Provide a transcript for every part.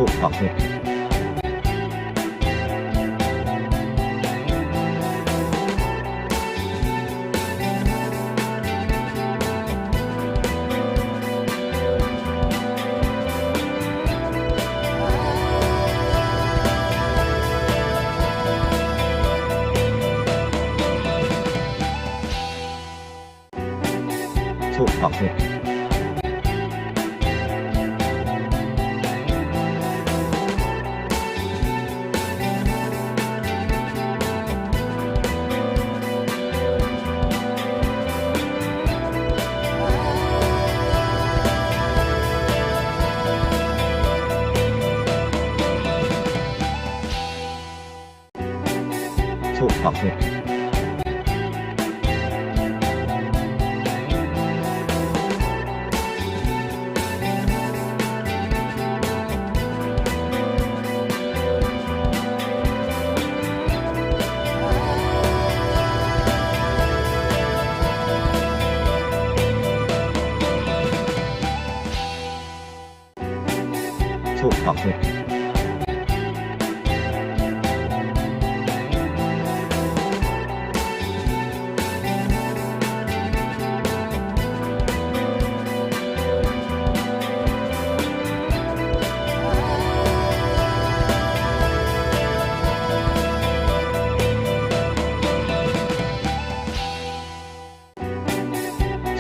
触覚触覚触覚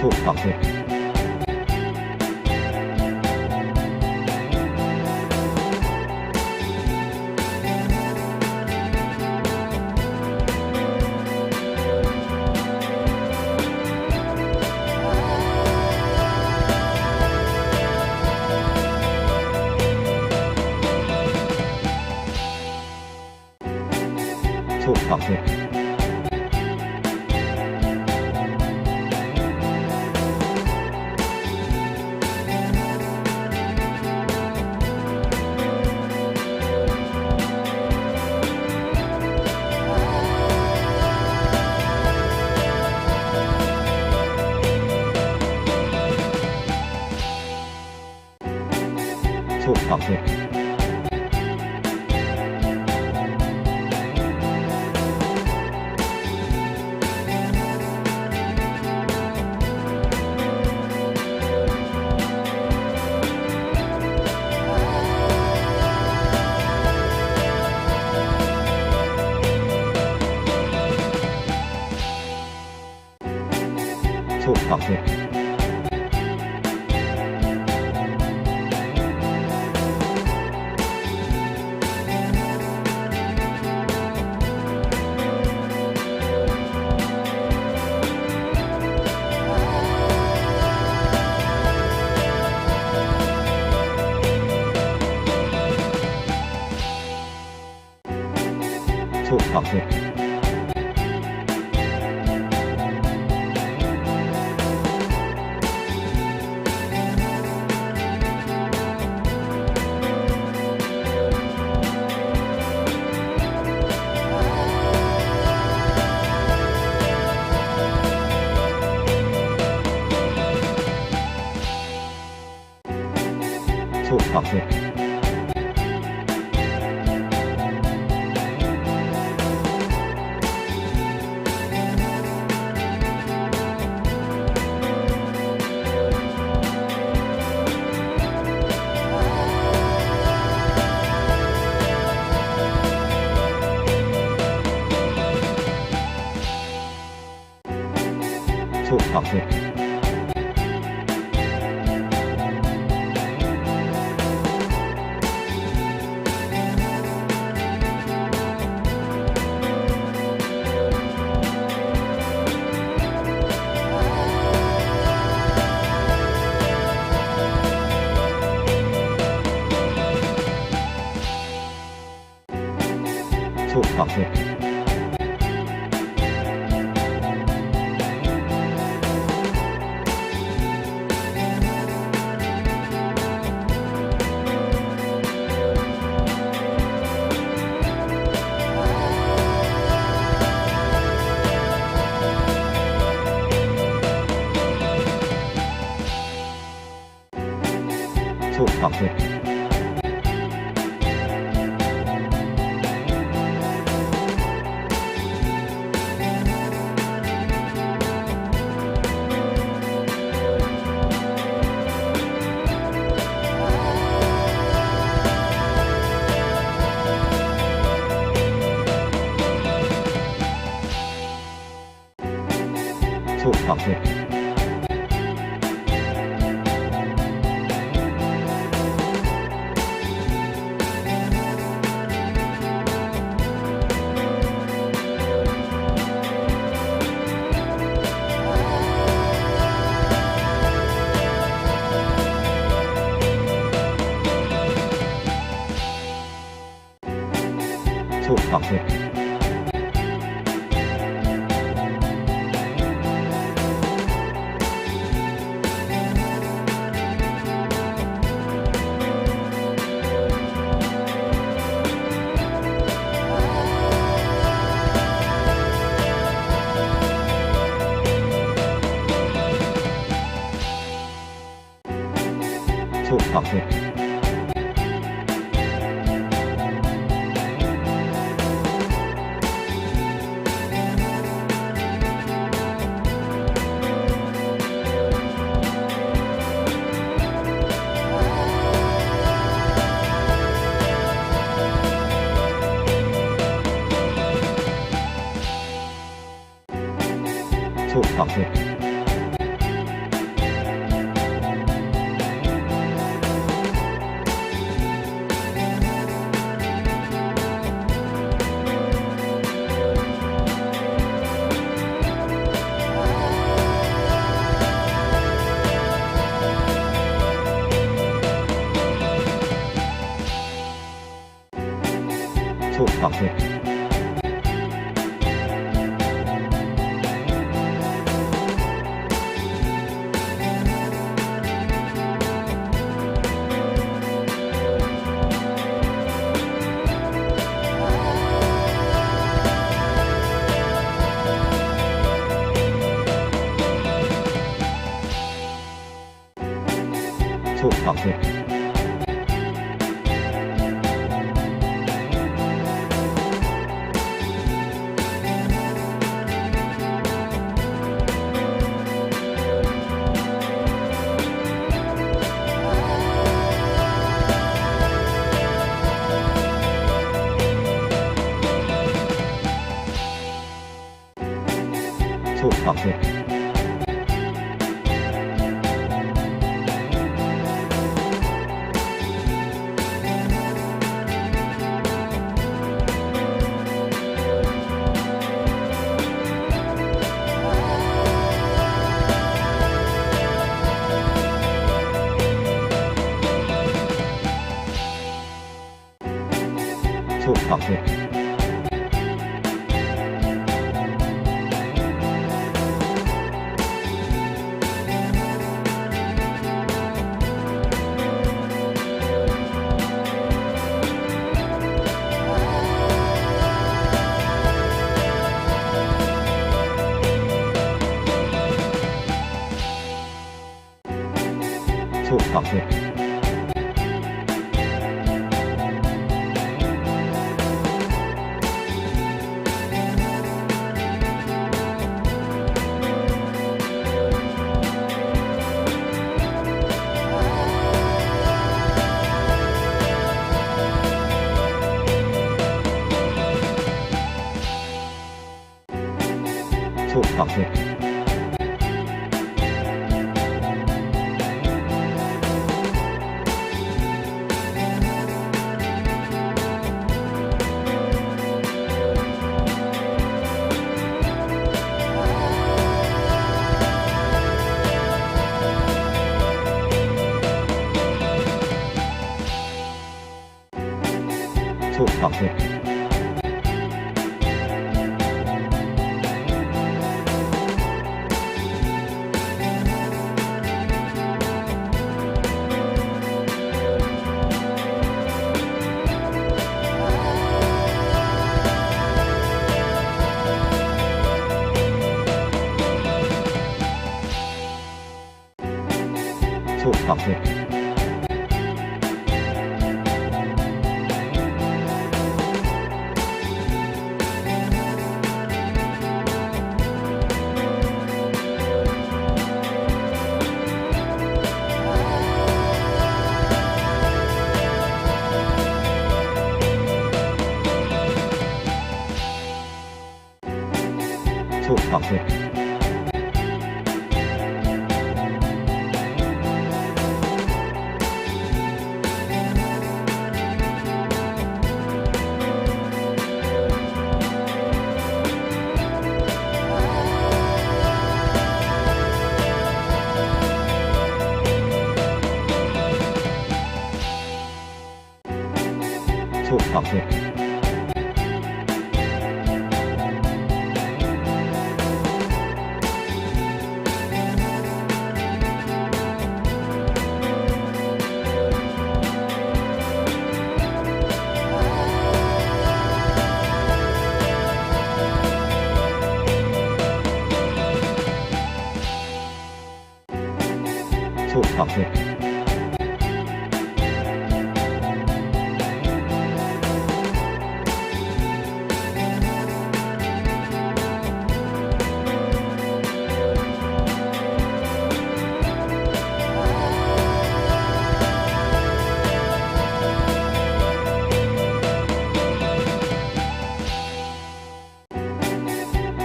触覚触覚触覚触覚触覚触覚触覚触覚触覚触覚法会错法会错法会错法会错法会错法会错法会错法会错法会错法会错法会错法会错法会ถูกตอบถูกถูกตอบถูก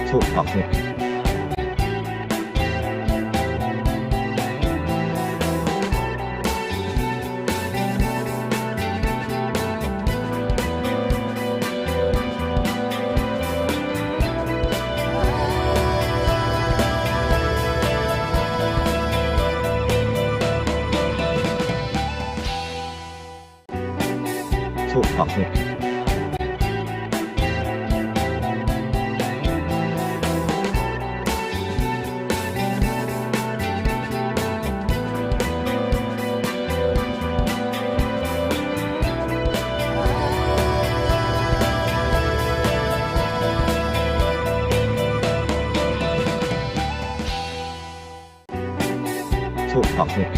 ถูกตอบถูกถูกตอบถูกถูกตอบถูก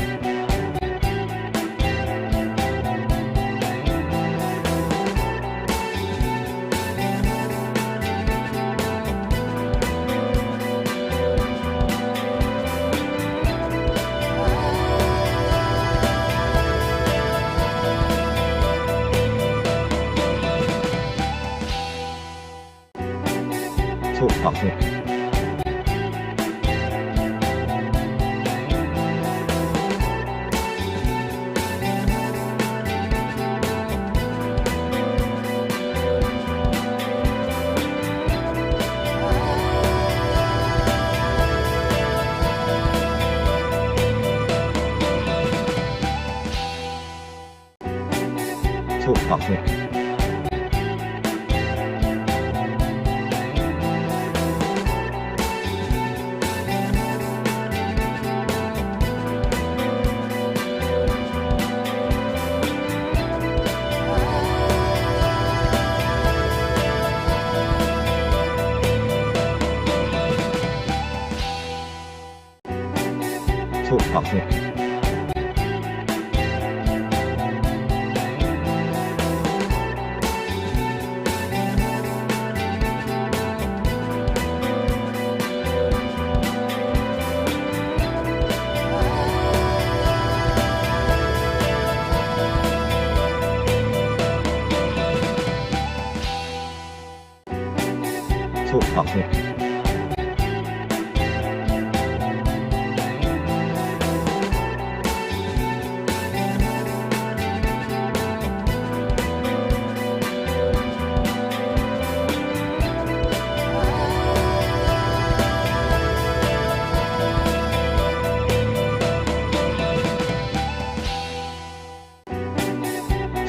ถูกตอบถูกถูกตอบถูกถูกตอบถูกถูกตอบถูก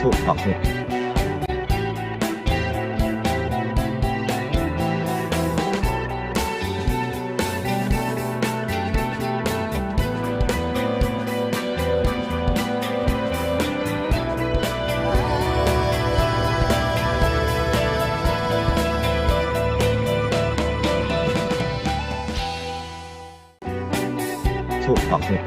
ถูกตอบถูกถูกตอบถูก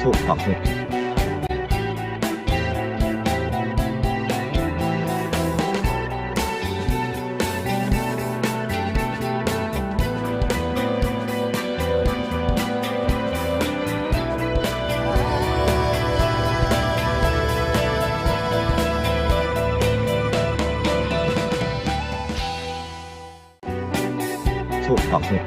ถูกตอบถูกถูกตอบถูก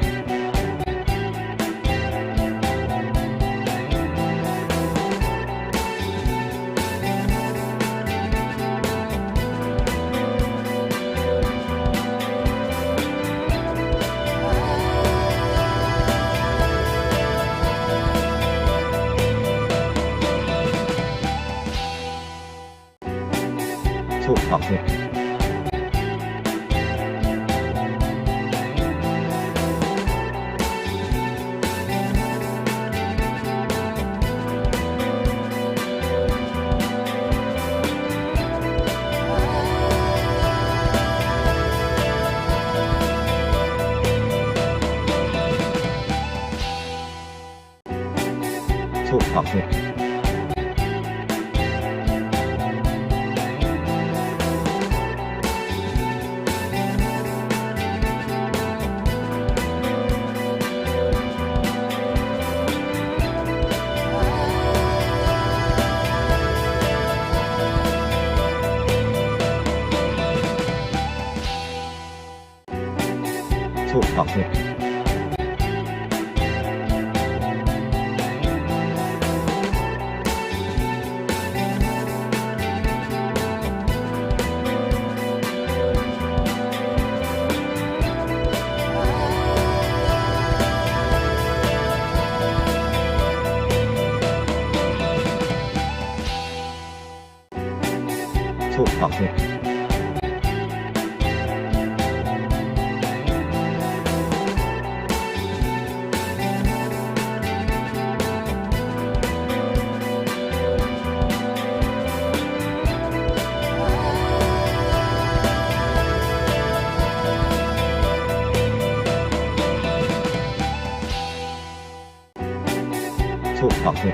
好事，做好事，做好事，做好事，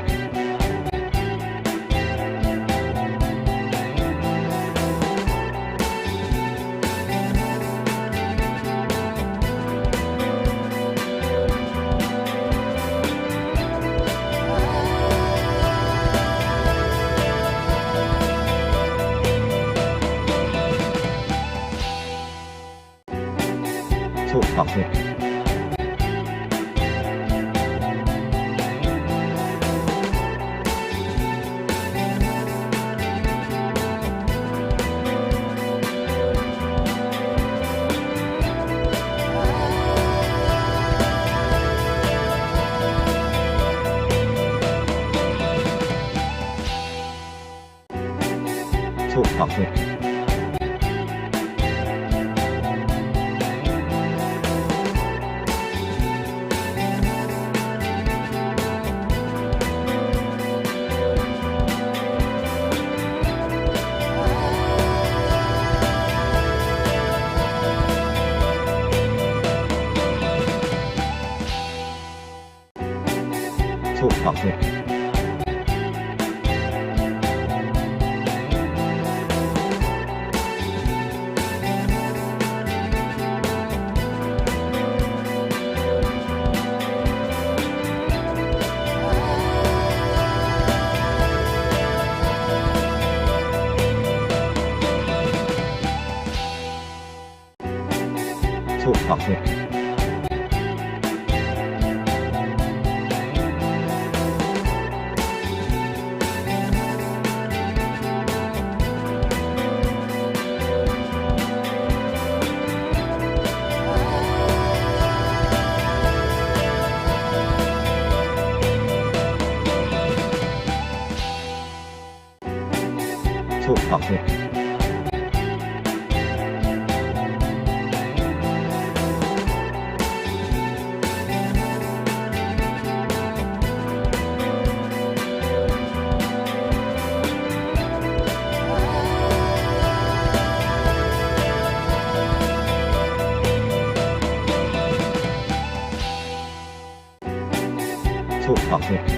做好事，做好事，做好事，做好事，做好事，做好事，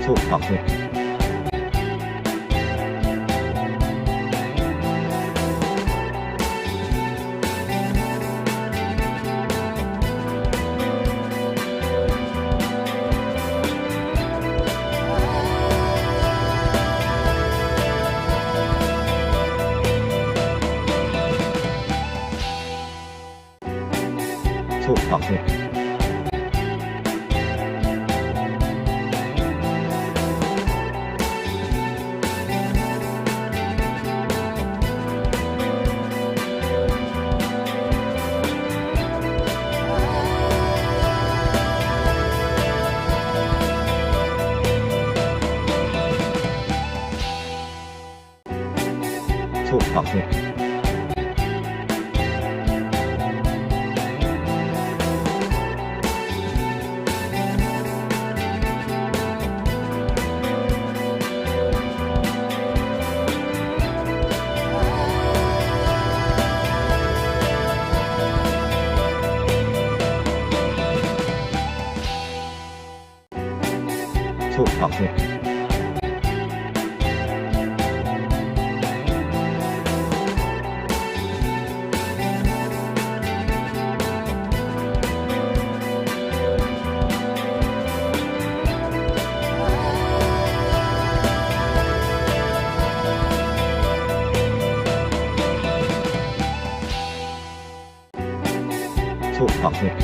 做好事，做好事，做好事， ถูกตอบถูกถูกตอบถูก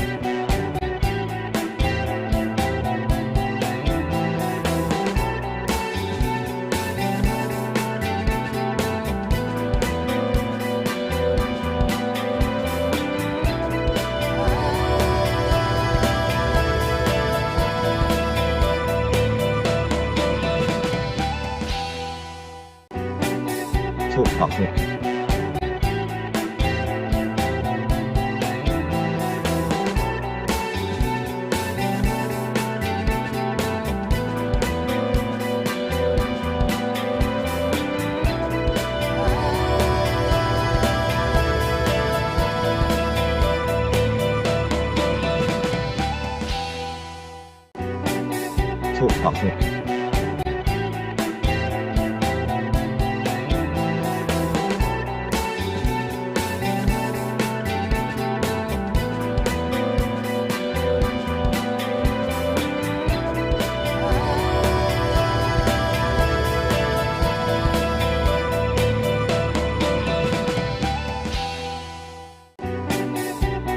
ถูกตอบถูกถูกตอบถูก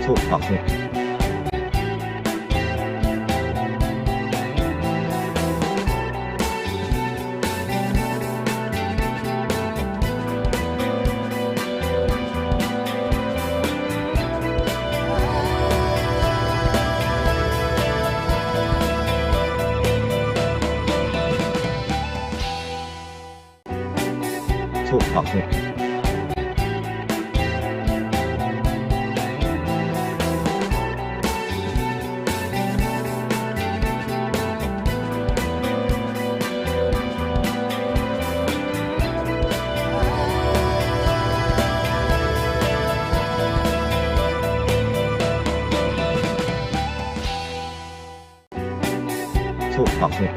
ถูกตอบถูกถูกตอบถูกถูกตอบถูก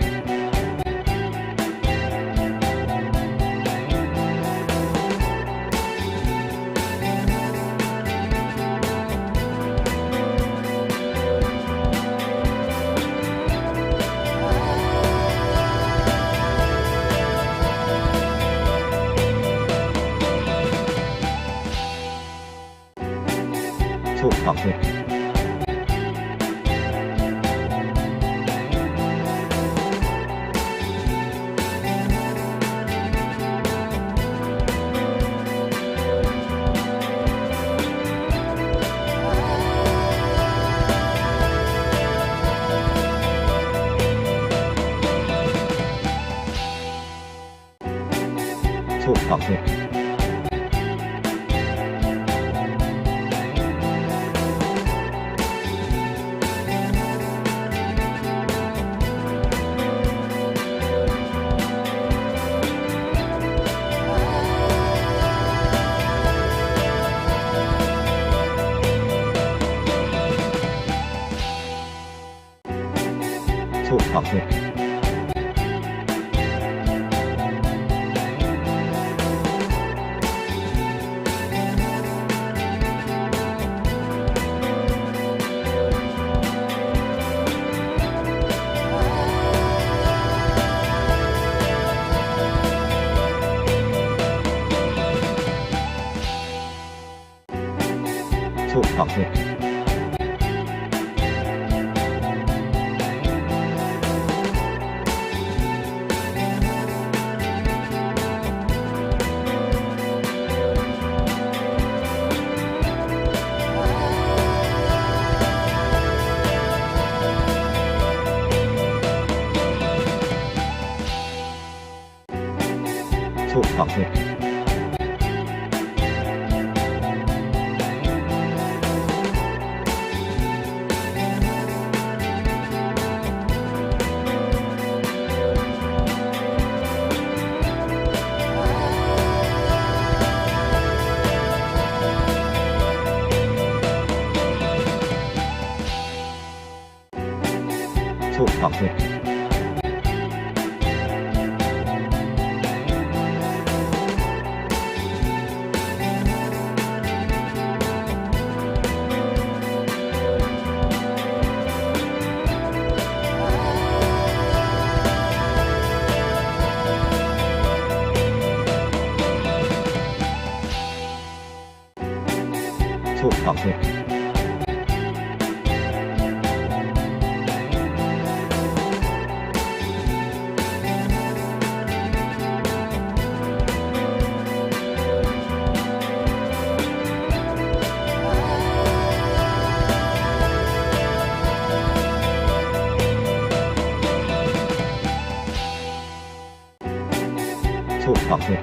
ถูกตอบถูกถูกตอบถูกถูกตอบถูกถูกตอบถูกถูกตอบถูกถูกตอบถูก速触覚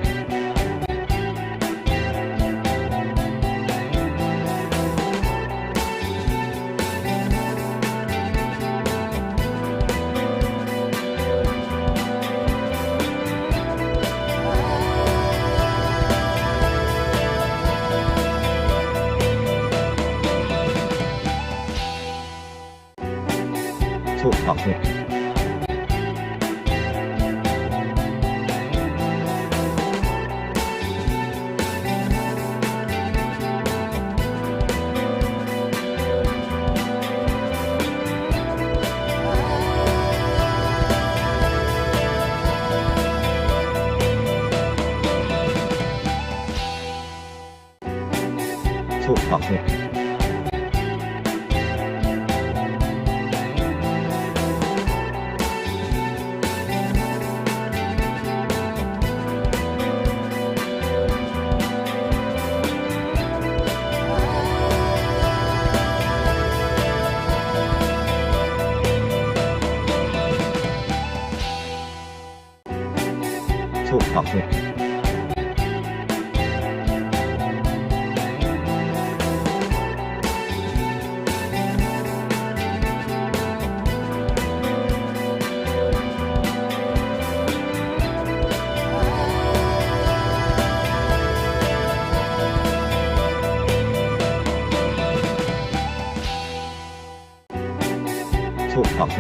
触覚触覚触覚触覚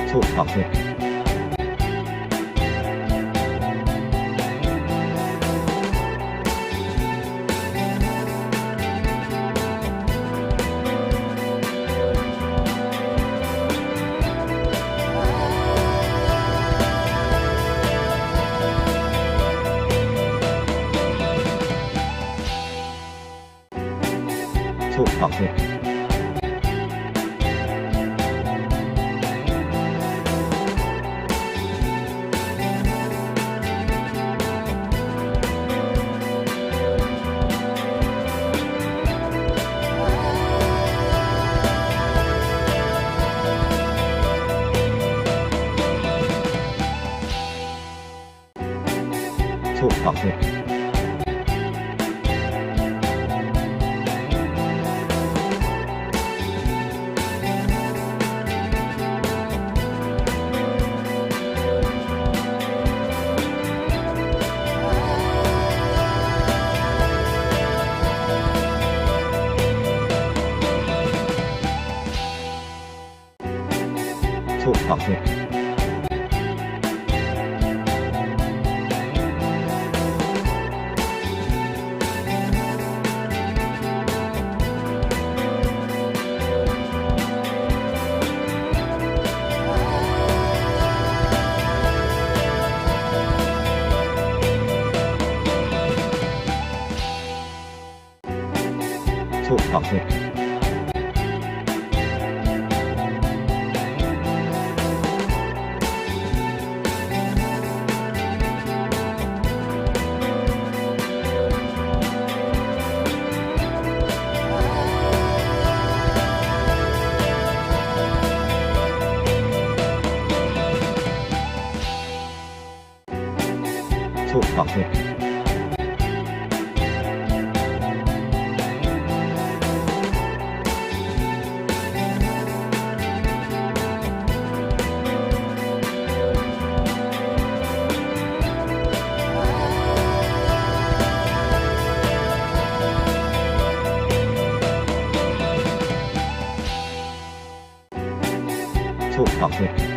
触覚触覚触覚触覚触覚触覚触覚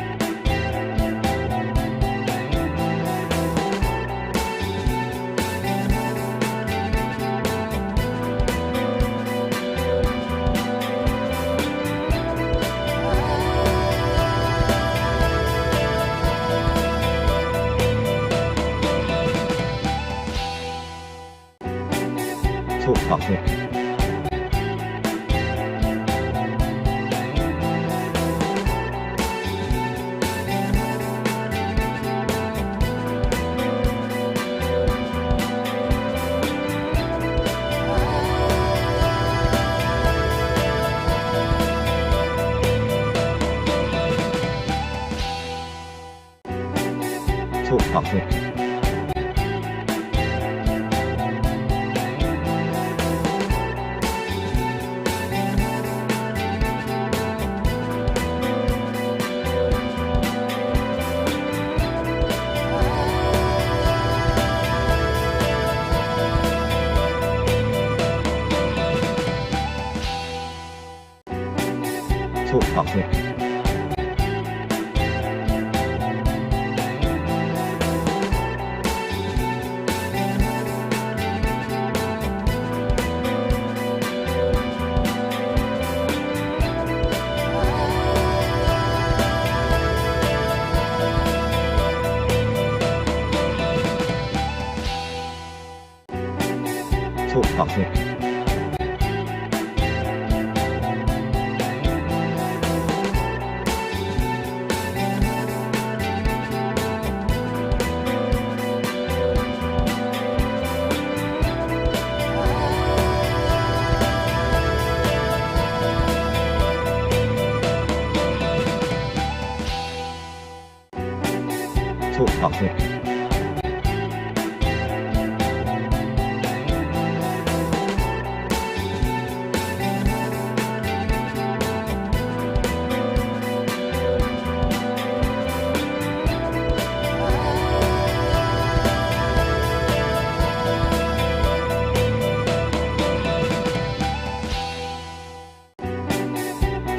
白超白超白超白超白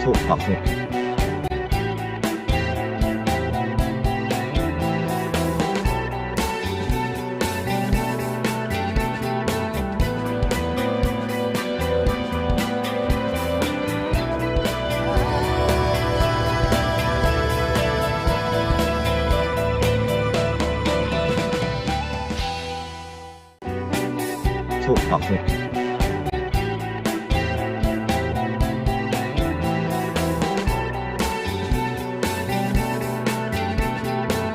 超白超白超白超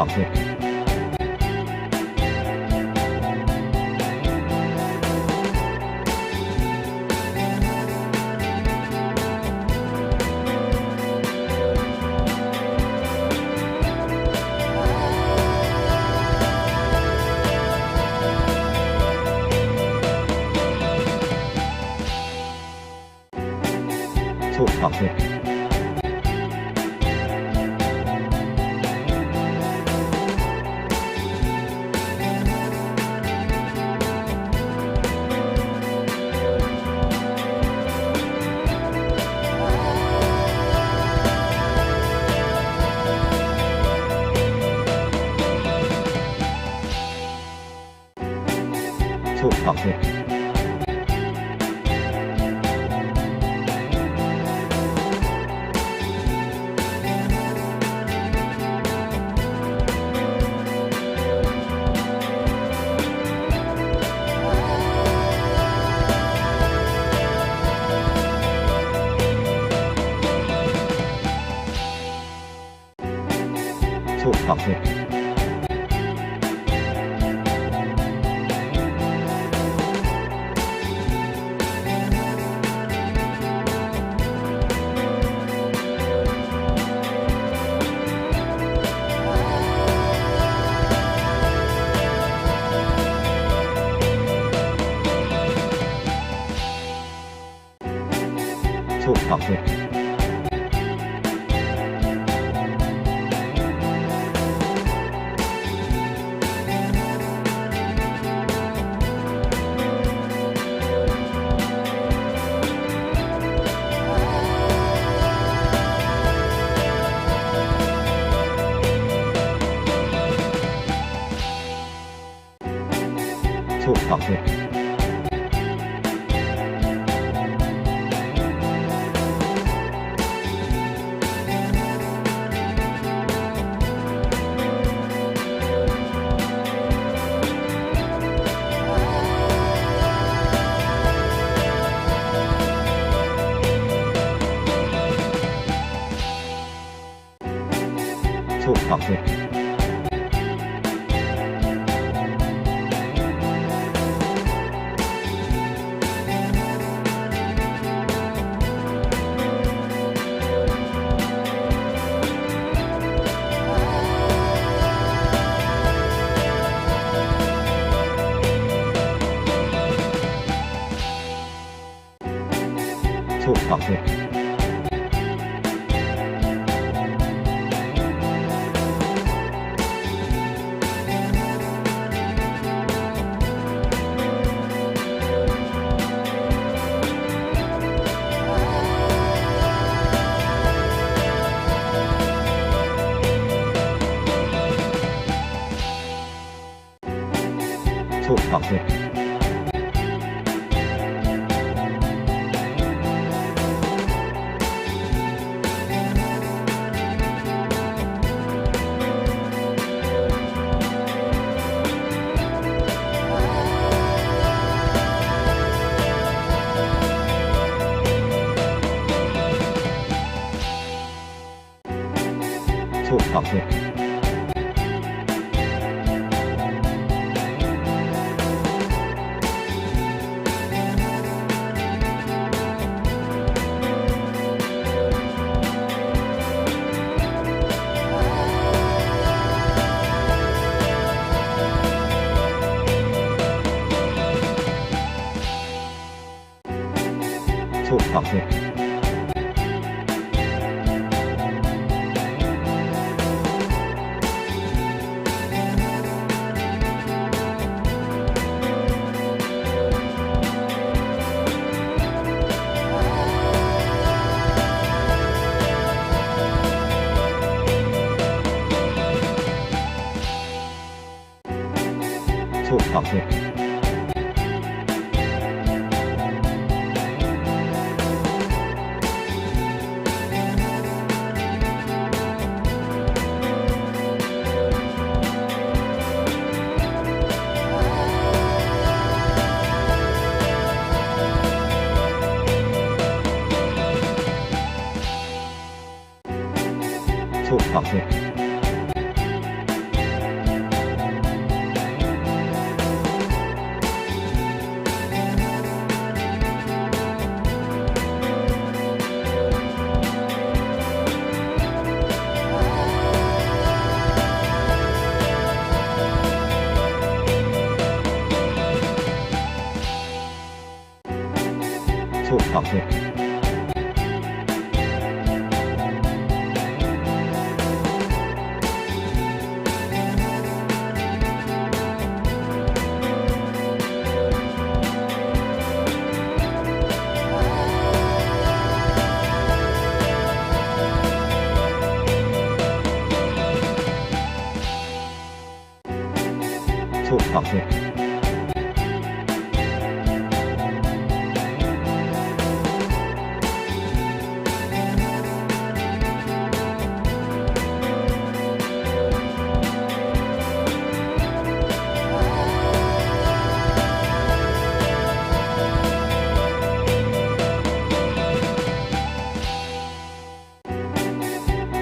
白超白超白超白超白触覚触覚触覚触覚触覚触覚触覚触覚触覚触覚触覚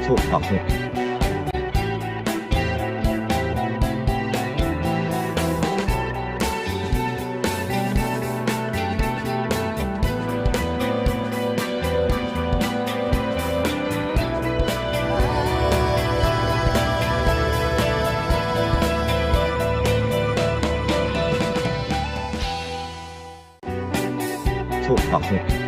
触覚触覚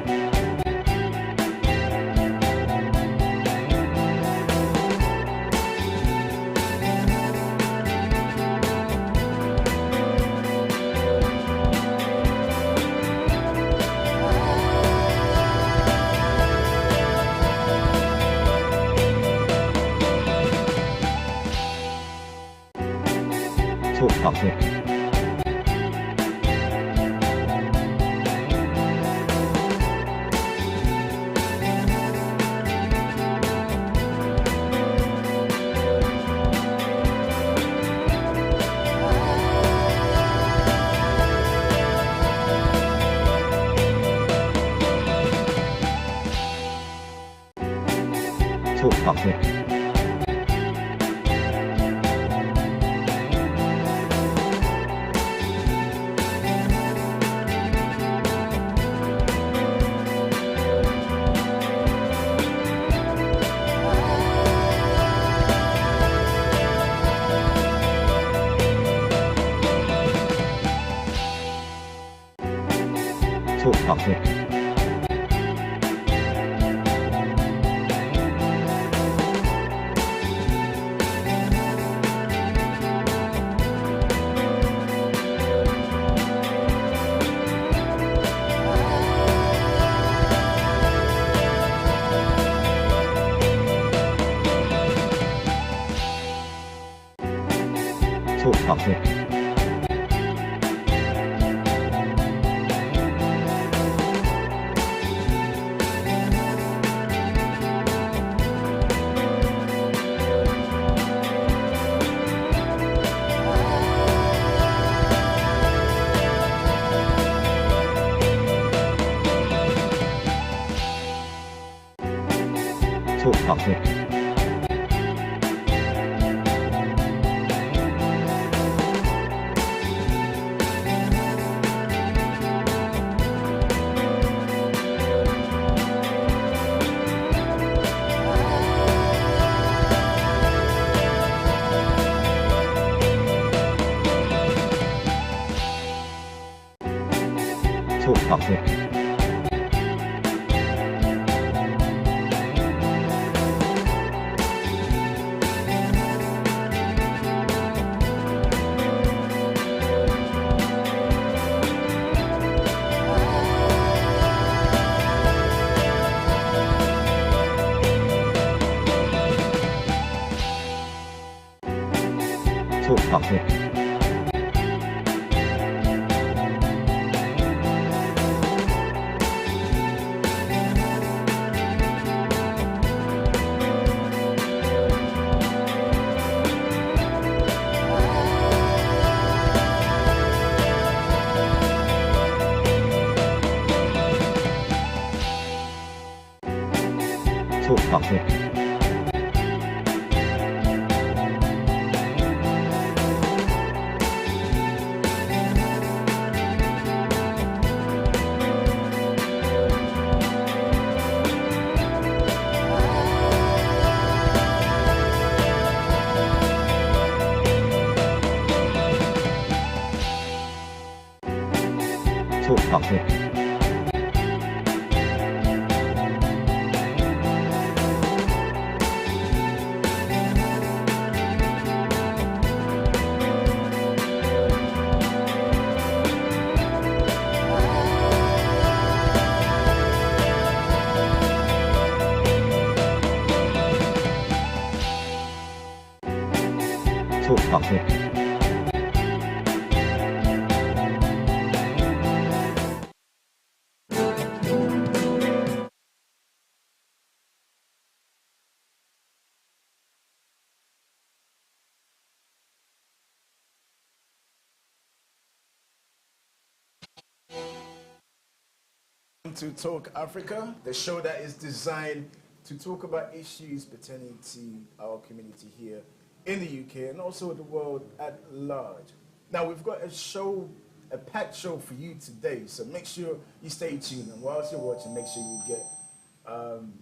To Talk Africa, the show that is designed to talk about issues pertaining to our community here in the UK and also the world at large. Now, we've got a packed show for you today, so make sure you stay tuned. And whilst you're watching, make sure you get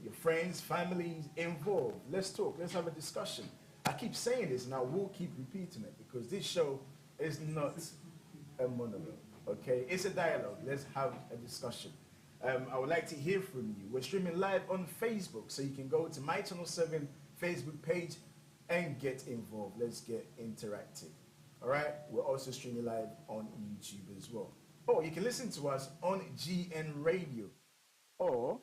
your friends, families involved. Let's talk, let's have a discussion. I keep saying this and I will keep repeating it because this show is not a monologue, okay? It's a dialogue. Let's have a discussion. I would like to hear from you. We're streaming live on Facebook, so you can go to My Channel 7 Facebook page and get involved. Let's get interactive. All right? We're also streaming live on YouTube as well. Or you can listen to us on GN Radio. Or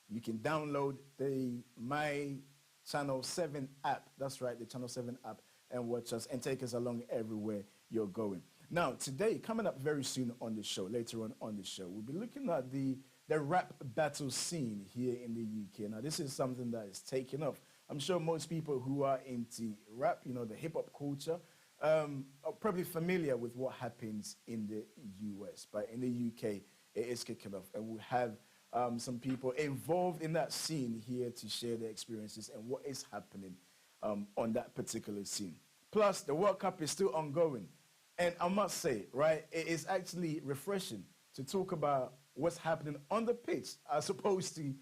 you can download the My Channel 7 app. That's right, the Channel 7 app, and watch us and take us along everywhere you're going. Now, today, coming up very soon on the show, later on the show, we'll be looking at the rap battle scene here in the UK. Now, this is something that is taking off. I'm sure most people who are into rap, you know, the hip-hop culture, are probably familiar with what happens in the US. But in the UK, it is kicking off. And we have some people involved in that scene here to share their experiences and what is happening on that particular scene. Plus, the World Cup is still ongoing. And I must say, right, it is actually refreshing to talk about what's happening on the pitch as opposed to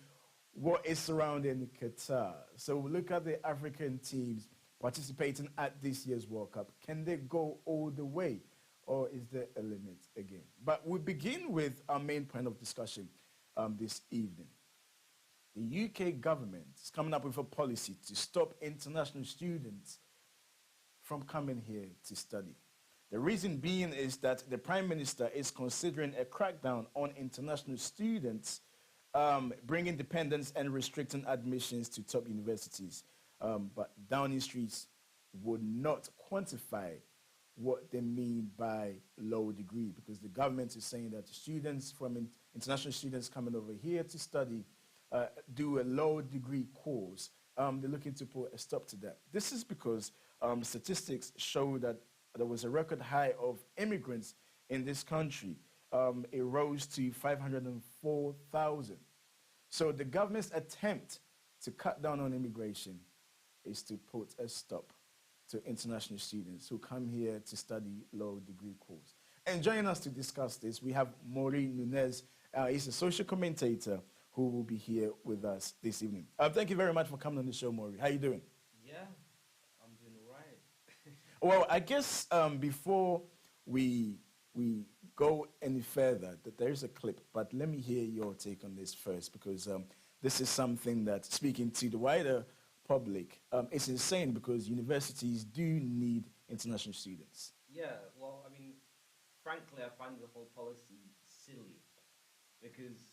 what is surrounding Qatar. So look at the African teams participating at this year's World Cup. Can they go all the way, or is there a limit again? But we begin with our main point of discussion this evening. The UK government is coming up with a policy to stop international students from coming here to study. The reason being is that the Prime Minister is considering a crackdown on international students, bringing dependence and restricting admissions to top universities. But Downing Street would not quantify what they mean by low degree, because the government is saying that students from international students coming over here to study do a low degree course. They're looking to put a stop to that. This is because statistics show that there was a record high of immigrants in this country. It rose to 504,000. So the government's attempt to cut down on immigration is to put a stop to international students who come here to study low degree course. And joining us to discuss this, we have Maury Nunez. He's a social commentator who will be here with us this evening. Thank you very much for coming on the show, Maury. How are you doing? Yeah, I'm doing all right. Well, I guess before we go any further, that there is a clip, but let me hear your take on this first, because this is something that, speaking to the wider public, it's insane because universities do need international students. Yeah, well, I mean, frankly, I find the whole policy silly because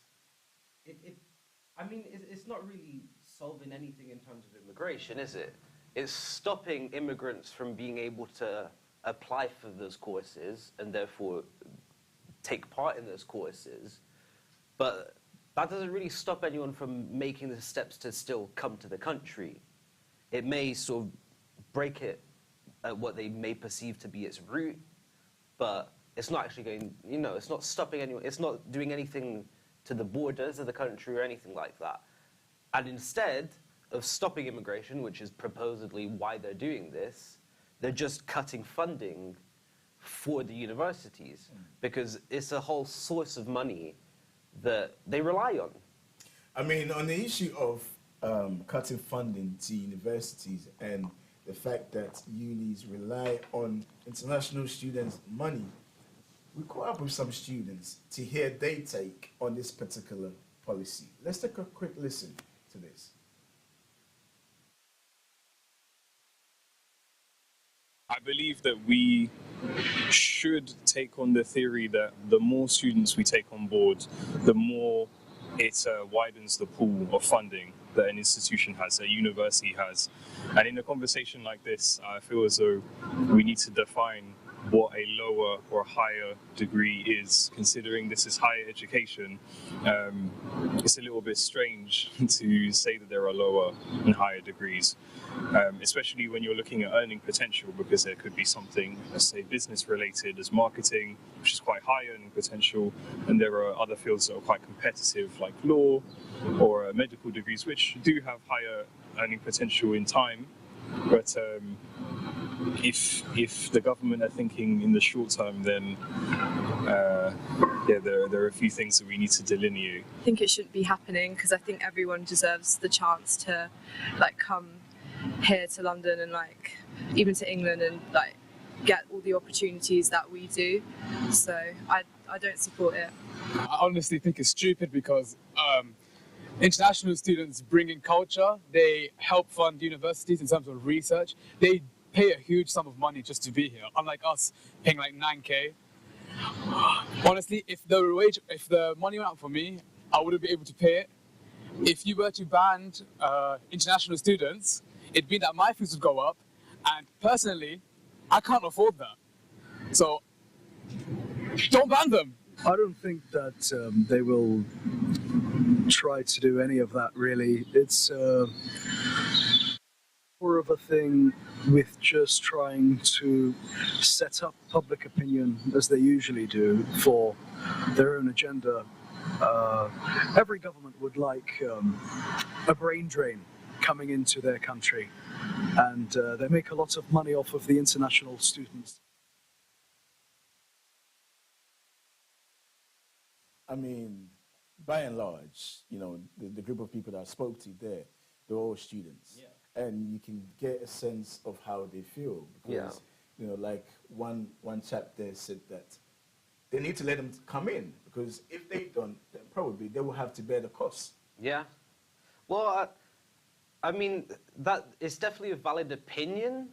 it's not really solving anything in terms of immigration, is it? It's stopping immigrants from being able to apply for those courses and therefore take part in those courses. But that doesn't really stop anyone from making the steps to still come to the country. It may sort of break it at what they may perceive to be its root, but it's not actually going, it's not stopping anyone, it's not doing anything to the borders of the country or anything like that. And instead of stopping immigration, which is supposedly why they're doing this, they're just cutting funding for the universities because it's a whole source of money that they rely on. I mean, on the issue of cutting funding to universities and the fact that unis rely on international students' money, we caught up with some students to hear their take on this particular policy. Let's take a quick listen to this. I believe that we should take on the theory that the more students we take on board, the more it widens the pool of funding that an institution has, a university has. And in a conversation like this, I feel as though we need to define what a lower or higher degree is. Considering this is higher education, it's a little bit strange to say that there are lower and higher degrees, especially when you're looking at earning potential, because there could be something, let's say, business related as marketing, which is quite high earning potential, and there are other fields that are quite competitive, like law or medical degrees, which do have higher earning potential in time. But if the government are thinking in the short term, then there are a few things that we need to delineate. I think it shouldn't be happening because I think everyone deserves the chance to come here to London and even to England and get all the opportunities that we do. So I don't support it. I honestly think it's stupid because international students bring in culture, they help fund universities in terms of research, they pay a huge sum of money just to be here, unlike us paying 9K. Honestly, if the money went out for me, I wouldn't be able to pay it. If you were to ban international students, it'd mean that my fees would go up, and personally, I can't afford that. So don't ban them. I don't think that they will try to do any of that, really. It's more of a thing with just trying to set up public opinion, as they usually do, for their own agenda. Every government would like a brain drain coming into their country, and they make a lot of money off of the international students. I mean, by and large, you know, the group of people that I spoke to there, they're all students. Yeah. And you can get a sense of how they feel. Because, you know, like one chap there said that they need to let them come in, because if they don't, then probably they will have to bear the cost. Yeah. Well, I mean, that is definitely a valid opinion,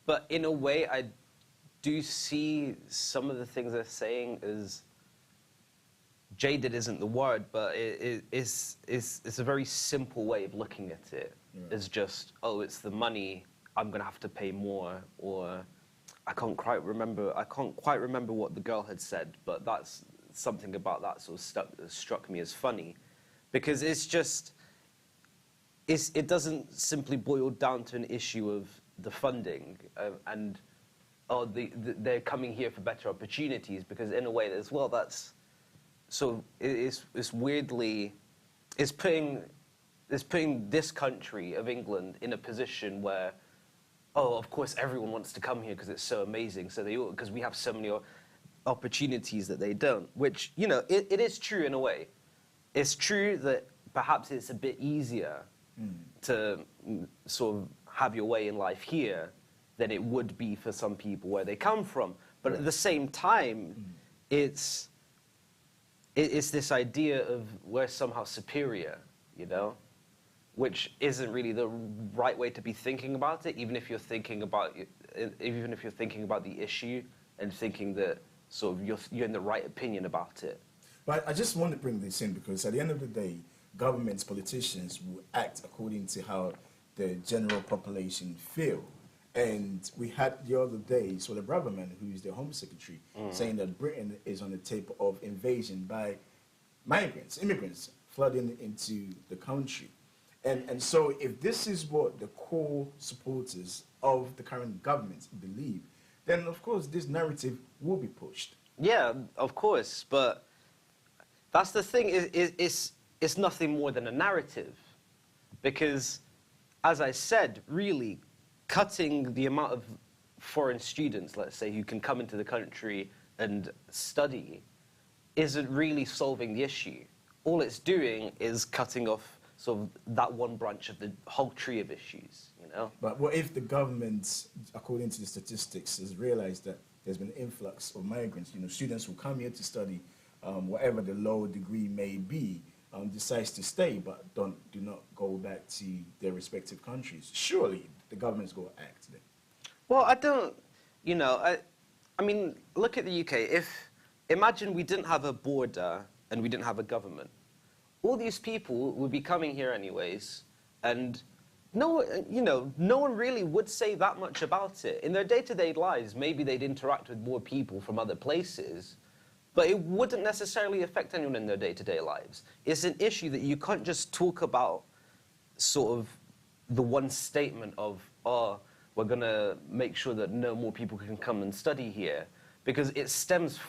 but in a way, I do see some of the things they're saying as jaded isn't the word, but it's a very simple way of looking at it. Yeah. It's just, oh, it's the money, I'm gonna have to pay more, or I can't quite remember what the girl had said, but that's something about that sort of struck me as funny, because it's just, it doesn't simply boil down to an issue of the funding and oh, they're coming here for better opportunities, because in a way as well, that's so it's weirdly, it's putting this country of England in a position where, oh, of course everyone wants to come here because it's so amazing, so because we have so many opportunities that they don't, which, you know, it is true in a way. It's true that perhaps it's a bit easier to sort of have your way in life here than it would be for some people where they come from. But at the same time, it's this idea of we're somehow superior, you know, which isn't really the right way to be thinking about it, even if you're thinking about the issue and thinking that sort of you're in the right opinion about it. But I just want to bring this in, because at the end of the day, governments, politicians will act according to how the general population feel. And we had the other day, so the Braverman, who is the Home Secretary, saying that Britain is on the tape of invasion by immigrants flooding into the country. And so if this is what the core supporters of the current government believe, then of course this narrative will be pushed. Yeah, of course, but that's the thing, it's nothing more than a narrative. Because, as I said, really, cutting the amount of foreign students, let's say, who can come into the country and study, isn't really solving the issue. All it's doing is cutting off sort of that one branch of the whole tree of issues, you know? But what if the government, according to the statistics, has realized that there's been an influx of migrants, you know, students who come here to study, whatever the low degree may be, decides to stay but do not go back to their respective countries? Surely the government's going to act then. Well, I don't, you know, I mean, look at the UK. Imagine we didn't have a border and we didn't have a government. All these people would be coming here anyways, and no one really would say that much about it. In their day-to-day lives, maybe they'd interact with more people from other places, but it wouldn't necessarily affect anyone in their day-to-day lives. It's an issue that you can't just talk about sort of the one statement of, oh, we're going to make sure that no more people can come and study here, because it stems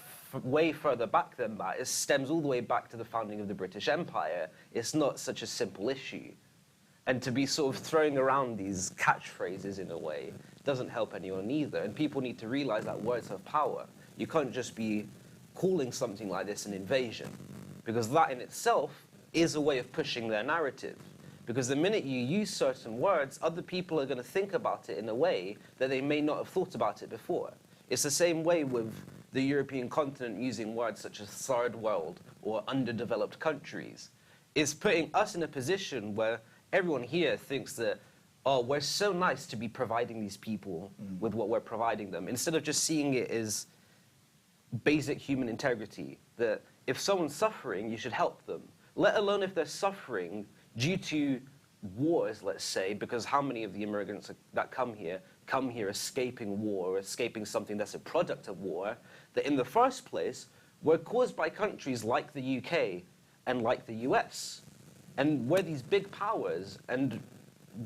way further back than that. It stems all the way back to the founding of the British Empire. It's not such a simple issue. And to be sort of throwing around these catchphrases in a way doesn't help anyone either. And people need to realize that words have power. You can't just be calling something like this an invasion, because that in itself is a way of pushing their narrative. Because the minute you use certain words, other people are going to think about it in a way that they may not have thought about it before. It's the same way with the European continent using words such as third world or underdeveloped countries. It's putting us in a position where everyone here thinks that, oh, we're so nice to be providing these people with what we're providing them, instead of just seeing it as basic human integrity, that if someone's suffering, you should help them, let alone if they're suffering due to wars, let's say, because how many of the immigrants that come here come here escaping war, or escaping something that's a product of war, that in the first place were caused by countries like the UK and like the US. And we're these big powers, and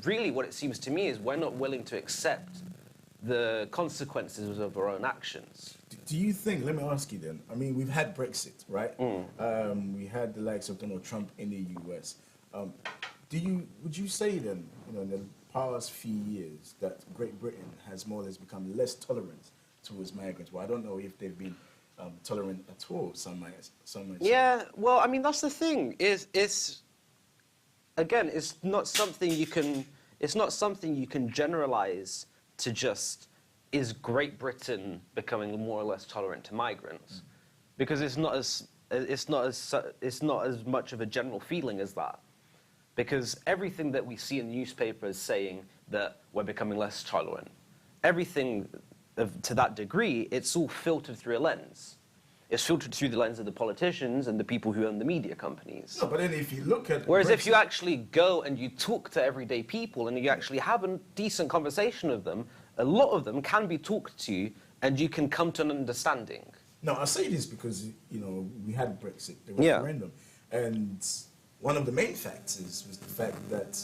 really what it seems to me is we're not willing to accept the consequences of our own actions. Do you think, let me ask you then, I mean, we've had Brexit, right? We had the likes of Donald Trump in the US. Would you say then, in the past few years, that Great Britain has more or less become less tolerant towards migrants? Well, I don't know if they've been tolerant at all, some might say. Yeah, well, I mean, that's the thing, again, it's not something you can generalize to just, is Great Britain becoming more or less tolerant to migrants? Because it's not as much of a general feeling as that. Because everything that we see in newspapers saying that we're becoming less tolerant, everything to that degree, it's all filtered through a lens. It's filtered through the lens of the politicians and the people who own the media companies. No, but then if you look at... Whereas Brexit, if you actually go and you talk to everyday people and you actually have a decent conversation with them, a lot of them can be talked to and you can come to an understanding. No, I say this because, we had Brexit, the Yeah. referendum, and one of the main factors was the fact that,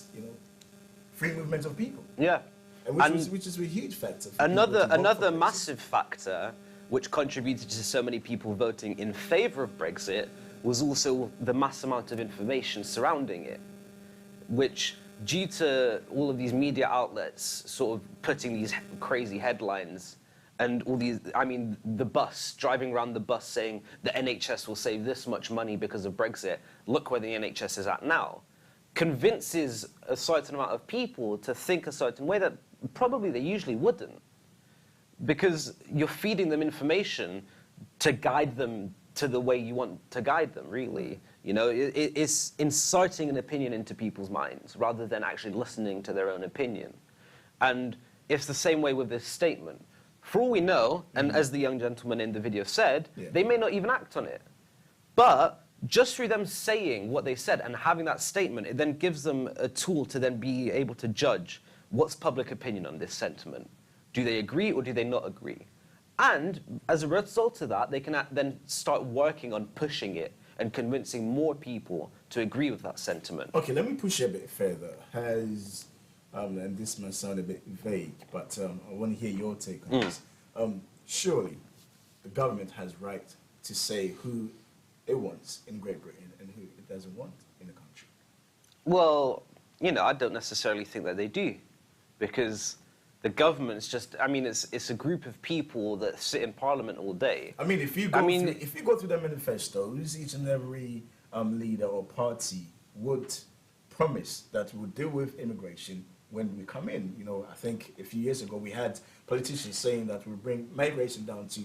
free movement of people, Yeah. and which is a huge factor. For people to Another vote for Brexit. massive factor which contributed to so many people voting in favour of Brexit was also the mass amount of information surrounding it, which, due to all of these media outlets sort of putting these crazy headlines and all these, I mean, the bus, driving around the bus saying the NHS will save this much money because of Brexit, look where the NHS is at now, convinces a certain amount of people to think a certain way that probably they usually wouldn't. Because you're feeding them information to guide them to the way you want to guide them, really. It's inserting an opinion into people's minds rather than actually listening to their own opinion. And it's the same way with this statement. For all we know, and as the young gentleman in the video said, they may not even act on it. But just through them saying what they said and having that statement, it then gives them a tool to then be able to judge what's public opinion on this sentiment. Do they agree or do they not agree? And as a result of that, they can then start working on pushing it and convincing more people to agree with that sentiment. Okay, let me push it a bit further. And this might sound a bit vague, but I want to hear your take on this. Surely, the government has right to say who it wants in Great Britain and who it doesn't want in the country. Well, I don't necessarily think that they do, because the government's just, I mean, it's a group of people that sit in Parliament all day. I mean, if you go through the manifestos, each and every leader or party would promise that we'll deal with immigration when we come in. I think a few years ago we had politicians saying that we'll bring migration down to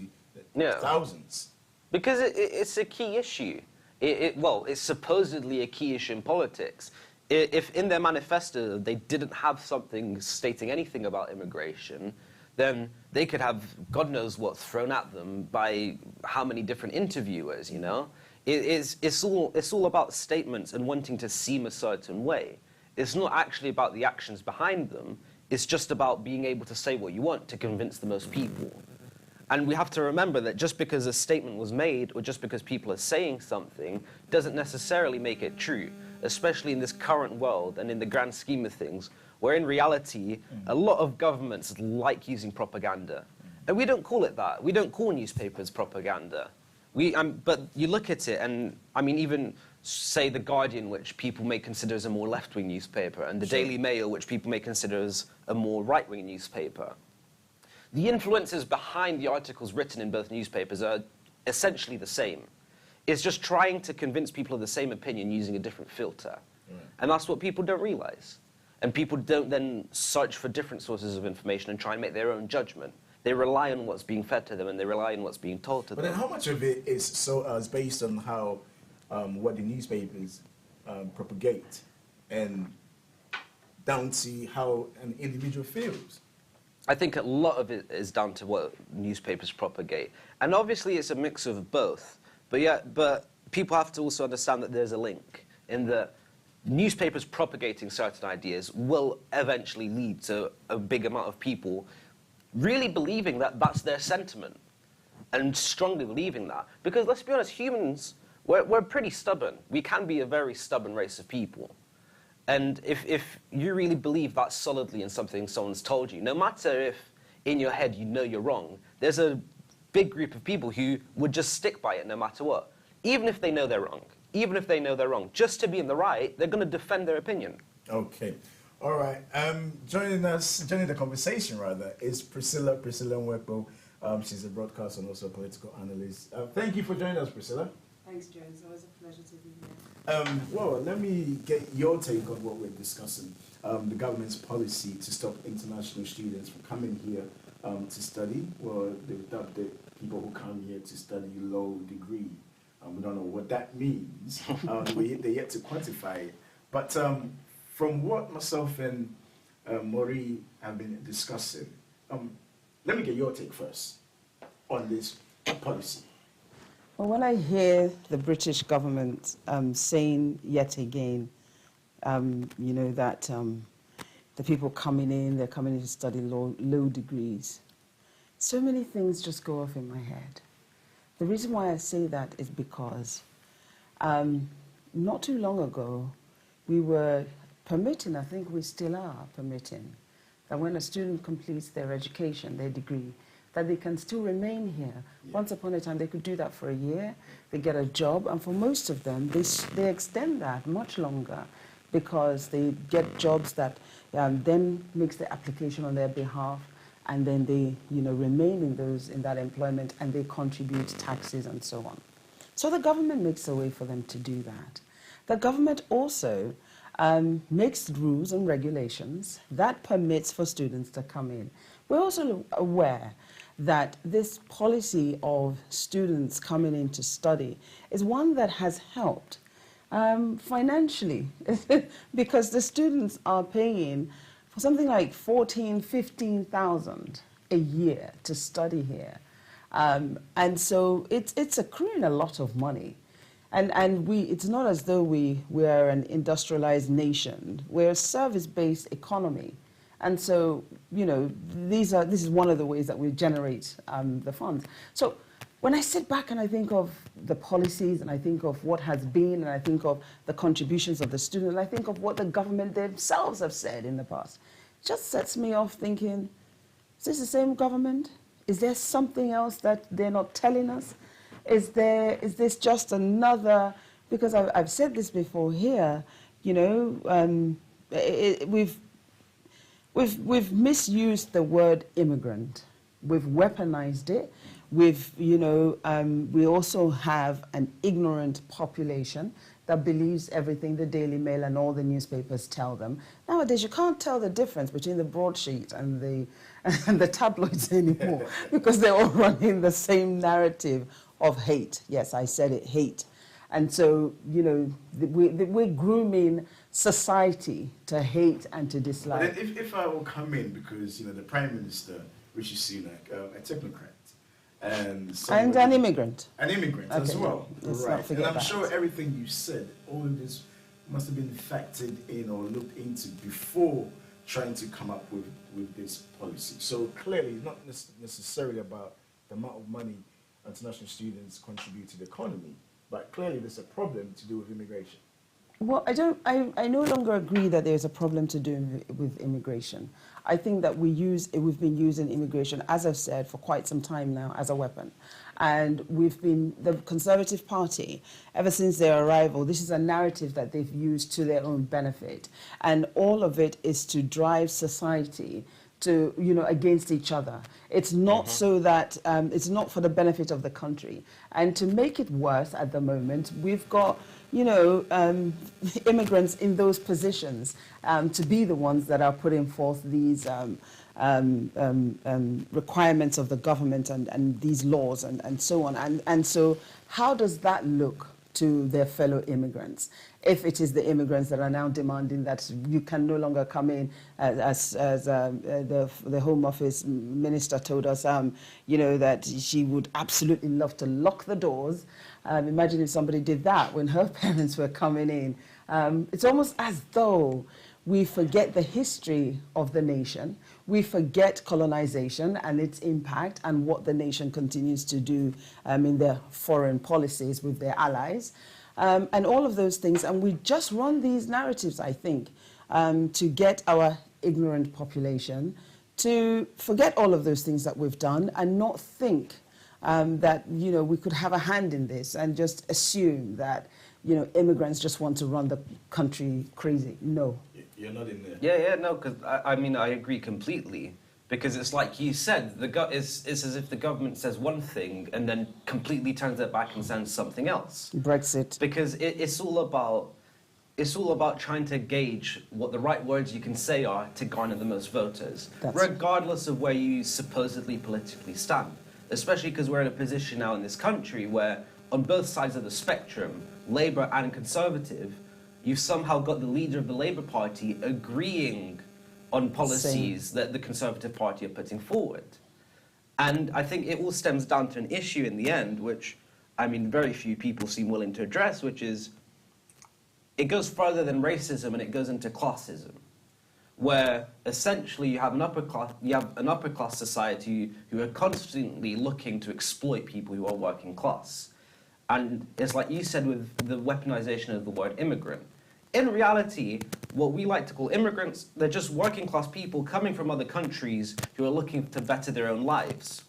thousands. Because it's a key issue. It's supposedly a key issue in politics. If in their manifesto they didn't have something stating anything about immigration, then they could have God knows what thrown at them by how many different interviewers, It's all about statements and wanting to seem a certain way. It's not actually about the actions behind them. It's just about being able to say what you want to convince the most people. And we have to remember that just because a statement was made or just because people are saying something doesn't necessarily make it true, especially in this current world and in the grand scheme of things, where in reality, a lot of governments like using propaganda. And we don't call it that. We don't call newspapers propaganda. But you look at it, and I mean, even say The Guardian, which people may consider as a more left-wing newspaper, and the Daily Mail, which people may consider as a more right-wing newspaper. The influences behind the articles written in both newspapers are essentially the same. It's just trying to convince people of the same opinion using a different filter. Right. And that's what people don't realize. And people don't then search for different sources of information and try and make their own judgment. They rely on what's being fed to them and they rely on what's being told to them. But then how much of it is based on how what the newspapers propagate and down to how an individual feels? I think a lot of it is down to what newspapers propagate. And obviously it's a mix of both. But people have to also understand that there's a link in that newspapers propagating certain ideas will eventually lead to a big amount of people really believing that that's their sentiment and strongly believing that. Because let's be honest, humans, we're pretty stubborn. We can be a very stubborn race of people. And if you really believe that solidly in something someone's told you, no matter if in your head you know you're wrong, there's a big group of people who would just stick by it no matter what. Even if they know they're wrong. Even if they know they're wrong. Just to be in the right, they're going to defend their opinion. Okay. All right. Joining the conversation rather, is Priscilla Nwekbo. She's a broadcaster and also a political analyst. Thank you for joining us, Priscilla. Thanks, Joe. It's always a pleasure to be here. Well, let me get your take on what we're discussing. The government's policy to stop international students from coming here to study. Well, they've dubbed it people who come here to study low degree. We don't know what that means. They're yet to quantify it. But from what myself and Maury have been discussing, let me get your take first on this policy. Well, when I hear the British government saying yet again, that the people coming in, they're coming in to study low degrees, so many things just go off in my head. The reason why I say that is because not too long ago, we were permitting, I think we still are permitting, that when a student completes their education, their degree, that they can still remain here. Yeah. Once upon a time, they could do that for a year, they get a job, and for most of them, they extend that much longer because they get jobs that then makes the application on their behalf, and then they remain in that employment, and they contribute taxes and so on. So the government makes a way for them to do that. The government also makes rules and regulations that permits for students to come in. We're also aware that this policy of students coming in to study is one that has helped financially because the students are paying for something like 14,000, 15,000 a year to study here. And so it's accruing a lot of money. And it's not as though we're an industrialized nation. We're a service-based economy. And so, this is one of the ways that we generate the funds. So when I sit back and I think of the policies and I think of what has been and I think of the contributions of the student and I think of what the government themselves have said in the past, it just sets me off thinking, is this the same government? Is there something else that they're not telling us? Is this just another, because I've said this before here, we've misused the word immigrant. We've weaponized it. We also have an ignorant population that believes everything the Daily Mail and all the newspapers tell them. Nowadays, you can't tell the difference between the broadsheet and the tabloids anymore because they're all running the same narrative of hate. Yes, I said it, hate. And so, we're grooming society to hate and to dislike. But if I will come in, because, the Prime Minister, Rishi Sunak, a technocrat, and an immigrant. An immigrant as well. Let's right. not forget And I'm that. sure everything you said, all of this must have been factored in or looked into before trying to come up with this policy. So clearly, it's not necessarily about the amount of money international students contribute to the economy, but clearly there's a problem to do with immigration. Well, I no longer agree that there's a problem to do with immigration. I think that we've been using immigration, as I've said, for quite some time now as a weapon. And the Conservative Party, ever since their arrival, this is a narrative that they've used to their own benefit. And all of it is to drive society to, against each other. It's not so that, it's not for the benefit of the country. And to make it worse at the moment, we've got, immigrants in those positions to be the ones that are putting forth these requirements of the government and these laws and so on. And so how does that look to their fellow immigrants? If it is the immigrants that are now demanding that you can no longer come in, as the Home Office Minister told us, that she would absolutely love to lock the doors. Imagine if somebody did that when her parents were coming in. It's almost as though we forget the history of the nation, we forget colonization and its impact and what the nation continues to do in their foreign policies with their allies, and all of those things. And we just run these narratives, I think, to get our ignorant population to forget all of those things that we've done and not think that, you know, we could have a hand in this and just assume that, you know, immigrants just want to run the country crazy. No. You're not in there. Yeah, no, because I mean, I agree completely. Because it's like you said, it's as if the government says one thing and then completely turns their back and says something else. Brexit. Because it's all about trying to gauge what the right words you can say are to garner the most voters, regardless of where you supposedly politically stand. Especially because we're in a position now in this country where, on both sides of the spectrum, Labour and Conservative, you've somehow got the leader of the Labour Party agreeing on policies that the Conservative Party are putting forward. And I think it all stems down to an issue in the end, which, I mean, very few people seem willing to address, which is, it goes further than racism and it goes into classism, where essentially you have an upper class society who are constantly looking to exploit people who are working class. And it's like you said with the weaponization of the word immigrant. In reality, what we like to call immigrants, they're just working class people coming from other countries who are looking to better their own lives.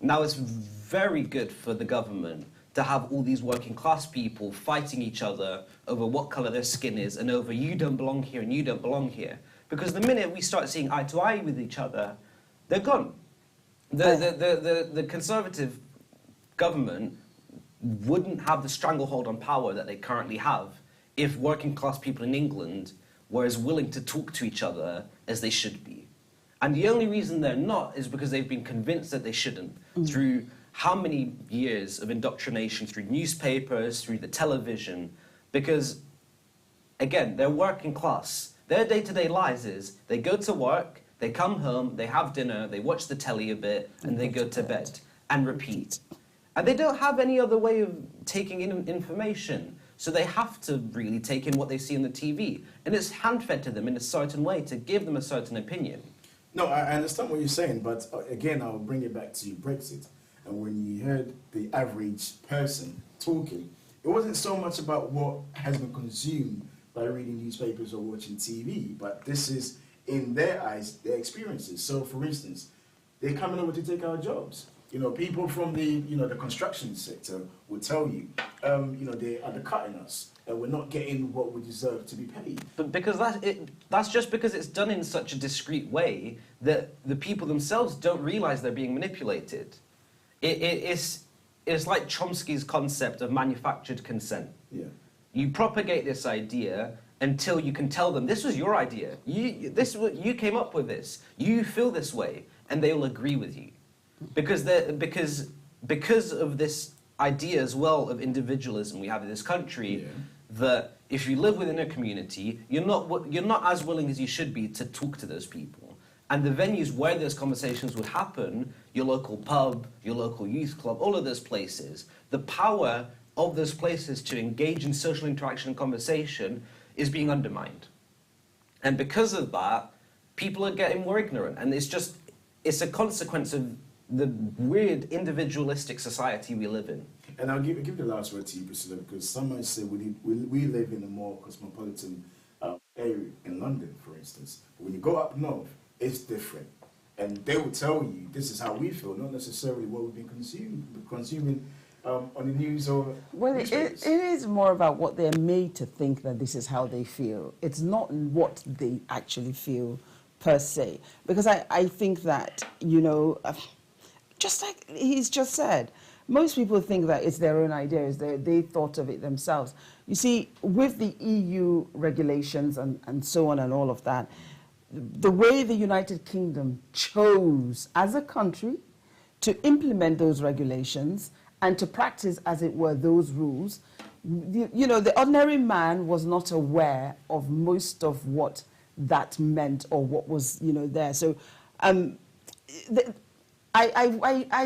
Now, it's very good for the government to have all these working class people fighting each other over what color their skin is and over you don't belong here and you don't belong here. Because the minute we start seeing eye to eye with each other, they're gone. The Conservative government wouldn't have the stranglehold on power that they currently have if working class people in England were as willing to talk to each other as they should be. And the only reason they're not is because they've been convinced that they shouldn't through how many years of indoctrination through newspapers, through the television, because, again, they're working class. Their day-to-day lives is they go to work, they come home, they have dinner, they watch the telly a bit, and they go to bed and repeat. And they don't have any other way of taking in information. So they have to really take in what they see on the TV. And it's hand-fed to them in a certain way to give them a certain opinion. No, I understand what you're saying, but again, I'll bring it back to Brexit. And when you heard the average person talking, it wasn't so much about what has been consumed by reading newspapers or watching TV, but this is, in their eyes, their experiences. So, for instance, they're coming over to take our jobs. You know, people from the construction sector will tell you, they are undercutting us, and we're not getting what we deserve to be paid. But because that's just because it's done in such a discreet way that the people themselves don't realize they're being manipulated. It's like Chomsky's concept of manufactured consent. Yeah. You propagate this idea until you can tell them, this was your idea. You came up with this. You feel this way, and they will agree with you. Because of this idea as well of individualism we have in this country, that if you live within a community, you're not as willing as you should be to talk to those people. And the venues where those conversations would happen, your local pub, your local youth club, all of those places, the power of those places to engage in social interaction and conversation is being undermined. And because of that, people are getting more ignorant. And it's a consequence of the weird individualistic society we live in. And I'll give the last word to you, Priscilla, because some might say we live in a more cosmopolitan area in London, for instance. But when you go up north, it's different. And they will tell you this is how we feel, not necessarily what we've been consuming on the news or it is more about what they're made to think that this is how they feel. It's not what they actually feel per se. Because I think that, just like he's just said, most people think that it's their own ideas, they thought of it themselves. You see, with the EU regulations and so on and all of that, the way the United Kingdom chose as a country to implement those regulations and to practice, as it were, those rules, the ordinary man was not aware of most of what that meant or what was, there. So I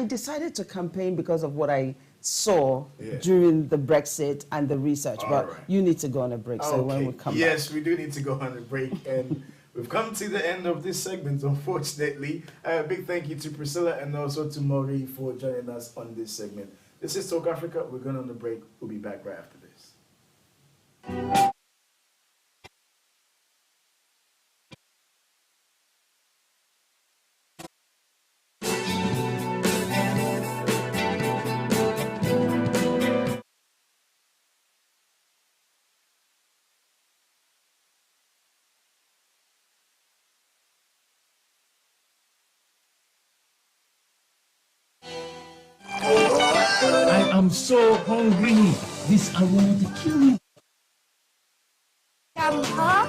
decided to campaign because of what I saw Yeah. during the Brexit and the research. All But right. you need to go on a break. So when we come back. Yes, we do need to go on a break. And we've come to the end of this segment, unfortunately. A big thank you to Priscilla and also to Maury for joining us on this segment. This is Talk Africa. We're going on the break. We'll be back right after this. I am so hungry. This I want to kill me. Grandpa?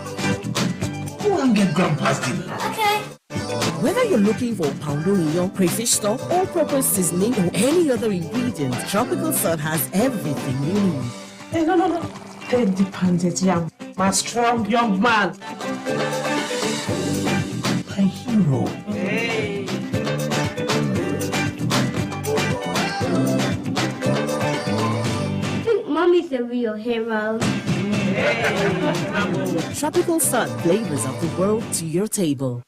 Go and get grandpa's dinner. Okay. Whether you're looking for poundo in your crayfish stock, all-purpose seasoning, or any other ingredient, Tropical Salt has everything you need. Hey, no. Take the pounded yam. My strong young man. My hero. Hey. I think Mommy's the real hero. Tropical Salt, flavors of the world to your table.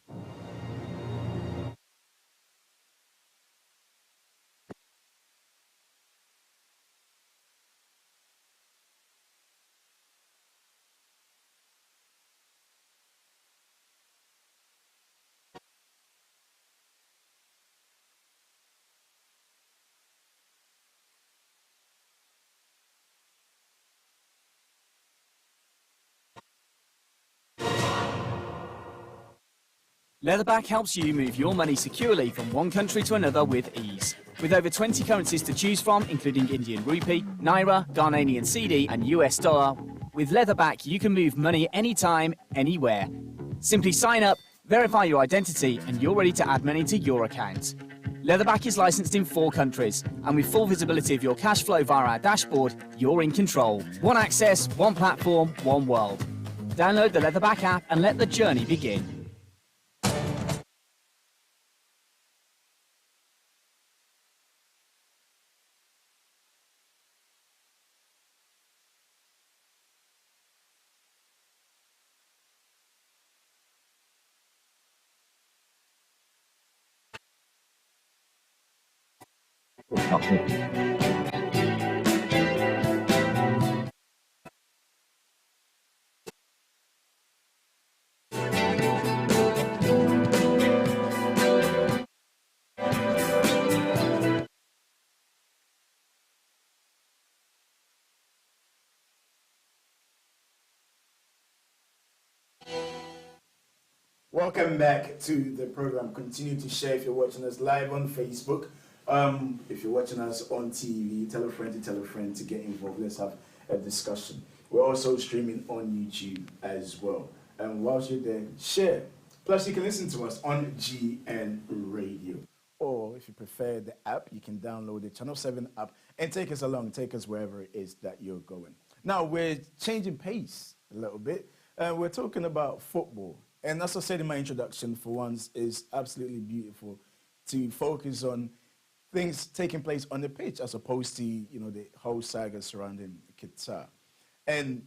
Leatherback helps you move your money securely from one country to another with ease. With over 20 currencies to choose from, including Indian rupee, naira, Ghanaian cedi, and US dollar, with Leatherback you can move money anytime, anywhere. Simply sign up, verify your identity, and you're ready to add money to your account. Leatherback is licensed in 4 countries, and with full visibility of your cash flow via our dashboard, you're in control. One access, one platform, one world. Download the Leatherback app and let the journey begin. Welcome back to the program. Continue to share if you're watching us live on Facebook. If you're watching us on TV, tell a friend to get involved. Let's have a discussion. We're also streaming on YouTube as well. And whilst you're there, share. Plus, you can listen to us on GN Radio. Or if you prefer the app, you can download the Channel 7 app and take us along, take us wherever it is that you're going. Now, we're changing pace a little bit. We're talking about football. And as I said in my introduction, for once, it's absolutely beautiful to focus on things taking place on the pitch as opposed to, the whole saga surrounding Qatar. And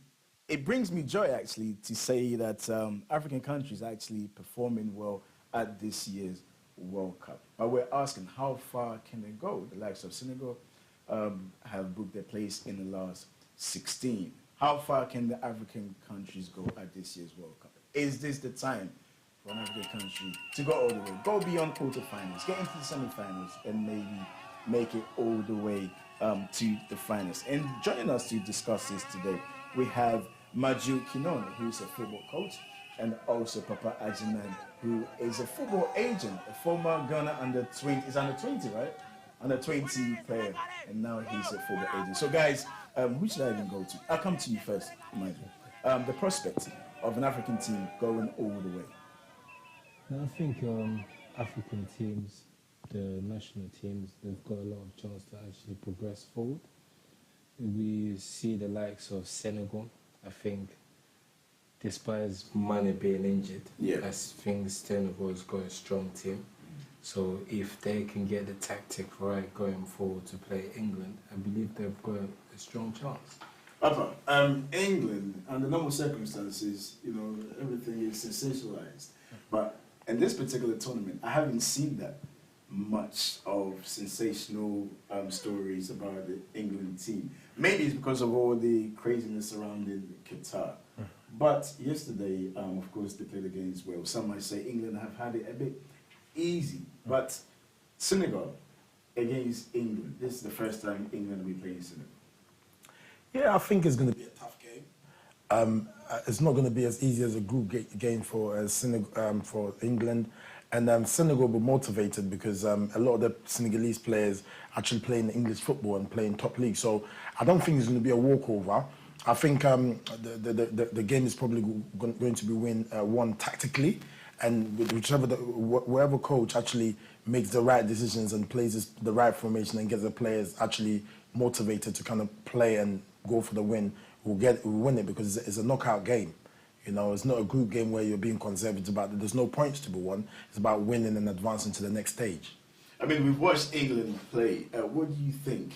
it brings me joy, actually, to say that African countries are actually performing well at this year's World Cup. But we're asking, how far can they go? The likes of Senegal have booked their place in the last 16. How far can the African countries go at this year's World Cup? Is this the time for an African country to go all the way, go beyond quarterfinals, get into the semifinals, and maybe make it all the way to the finals? And joining us to discuss this today, we have Maju Kinon, who's a football coach, and also Papa Ajiman, who is a football agent, a former Ghana under 20, is under 20, right? Under 20 player, and now he's a football agent. So guys, who should I even go to? I'll come to you first, Maju. The prospect of an African team going all the way. I think African teams, the national teams, they've got a lot of chance to actually progress forward. We see the likes of Senegal. I think, despite Mane being injured, I think Senegal has got a strong team. So if they can get the tactic right going forward to play England, I believe they've got a strong chance. Papa, England, under normal circumstances, you know, everything is sensationalized. But in this particular tournament, I haven't seen that much of sensational stories about the England team. Maybe it's because of all the craziness surrounding Qatar. But yesterday, of course, they played against Wales. Some might say England have had it a bit easy. But Senegal against England, this is the first time England will be playing Senegal. Yeah, I think it's going to be a tough game. It's not going to be as easy as a group game for for England. And Senegal will be motivated because a lot of the Senegalese players actually play in English football and play in top league. So I don't think it's going to be a walkover. I think the game is probably going to be won tactically, and whoever coach actually makes the right decisions and plays the right formation and gets the players actually motivated to kind of play and go for the win will win it, because it's a knockout game. You know, it's not a group game where you're being conservative about it. There's no points to be won. It's about winning and advancing to the next stage. I mean, we've watched England play. What do you think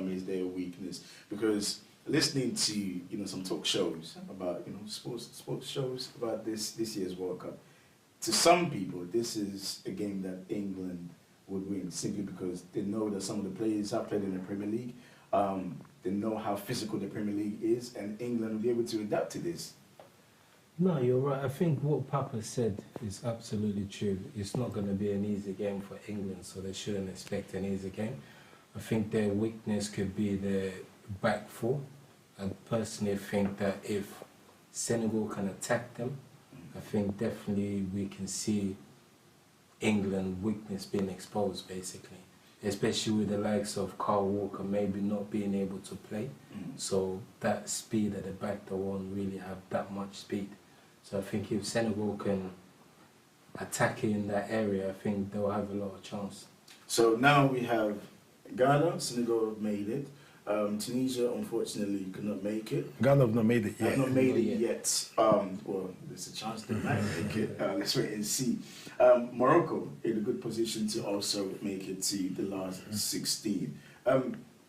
is their weakness? Because listening to some talk shows about sports shows about this year's World Cup, to some people this is a game that England would win simply because they know that some of the players have played in the Premier League. They know how physical the Premier League is, and England will be able to adapt to this. No, you're right. I think what Papa said is absolutely true. It's not going to be an easy game for England, so they shouldn't expect an easy game. I think their weakness could be their back four. I personally think that if Senegal can attack them, I think definitely we can see England weakness being exposed, basically. Especially with the likes of Kyle Walker maybe not being able to play. So that speed at the back, they won't really have that much speed. So I think if Senegal can attack in that area, I think they'll have a lot of chance. So now we have Ghana. Senegal made it. Tunisia, unfortunately, could not make it. Ghana have not made it yet. Have not made it yet. Well, there's a chance they might make it. Let's wait and see. Morocco in a good position to also make it to the last 16.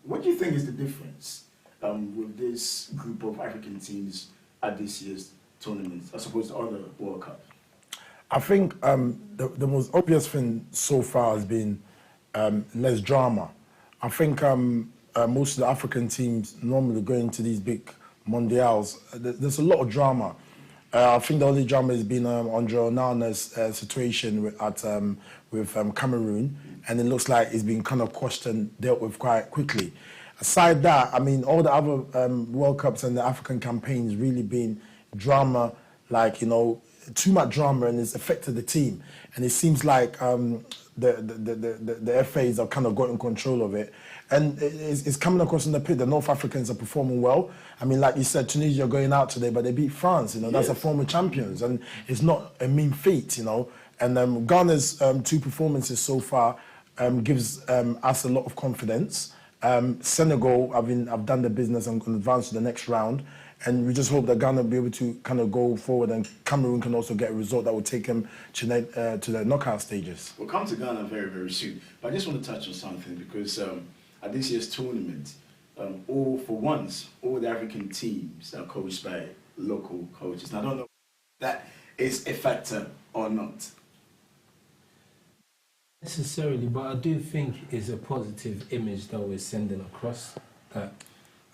What do you think is the difference with this group of African teams at this year's tournament as opposed to other World Cups? I think the most obvious thing so far has been less drama. I think most of the African teams normally go into these big mondials. There's a lot of drama. I think the only drama has been Andre Onana's situation with Cameroon, and it looks like it's been kind of quashed and dealt with quite quickly. Aside that, I mean, all the other World Cups and the African campaigns really been drama, like, too much drama, and it's affected the team. And it seems like the FAs have kind of got in control of it. And it's coming across in the pit. The North Africans are performing well. I mean, like you said, Tunisia are going out today, but they beat France. That's a former champions, and it's not a mean feat. And Ghana's two performances so far gives us a lot of confidence. Senegal, I've done the business and can advance to the next round. And we just hope that Ghana will be able to kind of go forward, and Cameroon can also get a result that will take them to the knockout stages. We'll come to Ghana very, very soon. But I just want to touch on something, because at this year's tournament, all the African teams are coached by local coaches. Now, I don't know if that is a factor or not. Necessarily, but I do think it's a positive image that we're sending across, that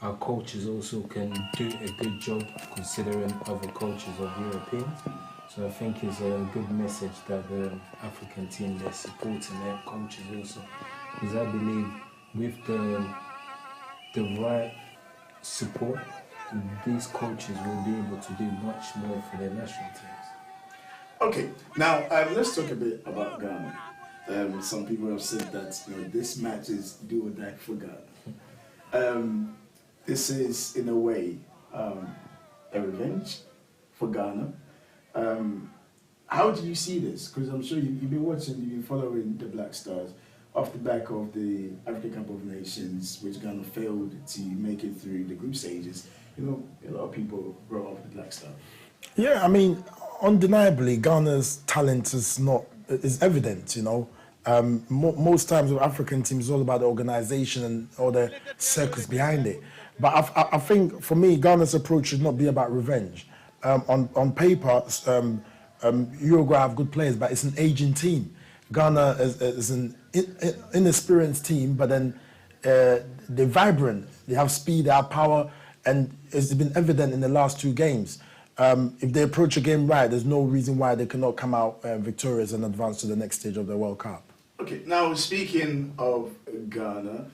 our coaches also can do a good job considering other coaches of Europeans. So I think it's a good message that the African team, they're supporting their coaches also. Because I believe with the right support, these coaches will be able to do much more for their national teams. Okay, now let's talk a bit about Ghana. Some people have said that this match is do or die for Ghana. This is, in a way, a revenge for Ghana. How do you see this? Because I'm sure you've been watching, you've been following the Black Stars off the back of the African Cup of Nations, which Ghana failed to make it through the group stages. A lot of people wrote off the Black Stars. Yeah, I mean, undeniably, Ghana's talent is evident. Most times with African teams, it's all about the organisation and all the circus behind it. But I think for me, Ghana's approach should not be about revenge. On paper, Uruguay have good players, but it's an aging team. Ghana is an inexperienced team, but then they're vibrant. They have speed, they have power, and it's been evident in the last 2 games. If they approach a game right, there's no reason why they cannot come out victorious and advance to the next stage of the World Cup. Okay, now speaking of Ghana,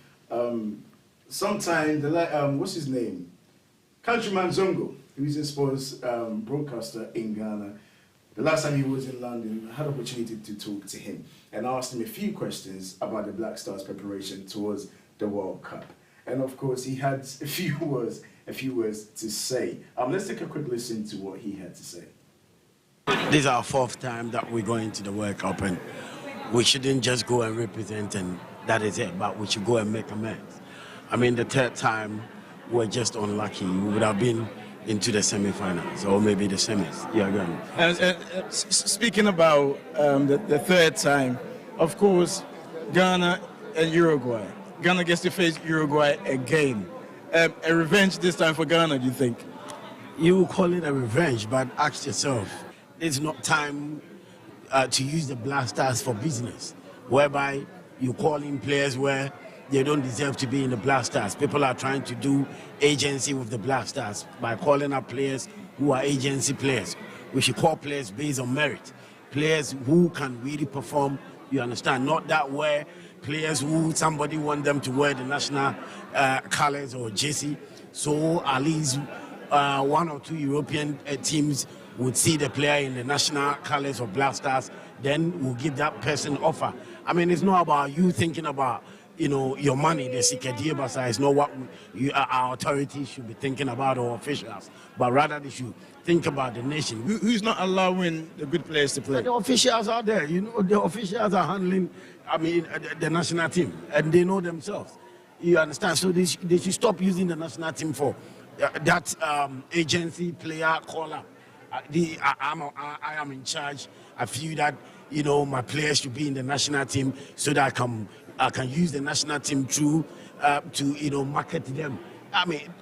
sometime what's his name? Countryman Zongo, who's a sports broadcaster in Ghana. The last time he was in London, I had the opportunity to talk to him and asked him a few questions about the Black Stars' preparation towards the World Cup. And of course, he had a few words to say. Let's take a quick listen to what he had to say. This is our 4th time that we're going to the World Cup, and we shouldn't just go and represent and that is it, but we should go and make amends. I mean, the 3rd time, we're just unlucky. We would have been into the semi-finals or maybe the semis. Yeah, again. Speaking about the 3rd time, of course, Ghana and Uruguay. Ghana gets to face Uruguay again. A revenge this time for Ghana, do you think? You call it a revenge, but ask yourself, it's not time to use the Black Stars for business, whereby you call in players where they don't deserve to be in the Black Stars. People are trying to do agency with the Black Stars by calling up players who are agency players. We should call players based on merit, players who can really perform, you understand, not that where players who somebody want them to wear the national colors or jersey. So at least 1 or 2 European teams would see the player in the national colors of Black Stars, then we'll give that person offer. I mean, it's not about you thinking about, you know, your money, the Sikadiye Basa is not what our authorities should be thinking about, or officials, but rather they should think about the nation. Who's not allowing the good players to play? The officials are there, you know, the officials are handling, I mean, the national team, and they know themselves. You understand? So they should stop using the national team for that agency player caller. I am in charge. I feel that, you know, my players should be in the national team so that I can use the national team to you know, market them. I mean,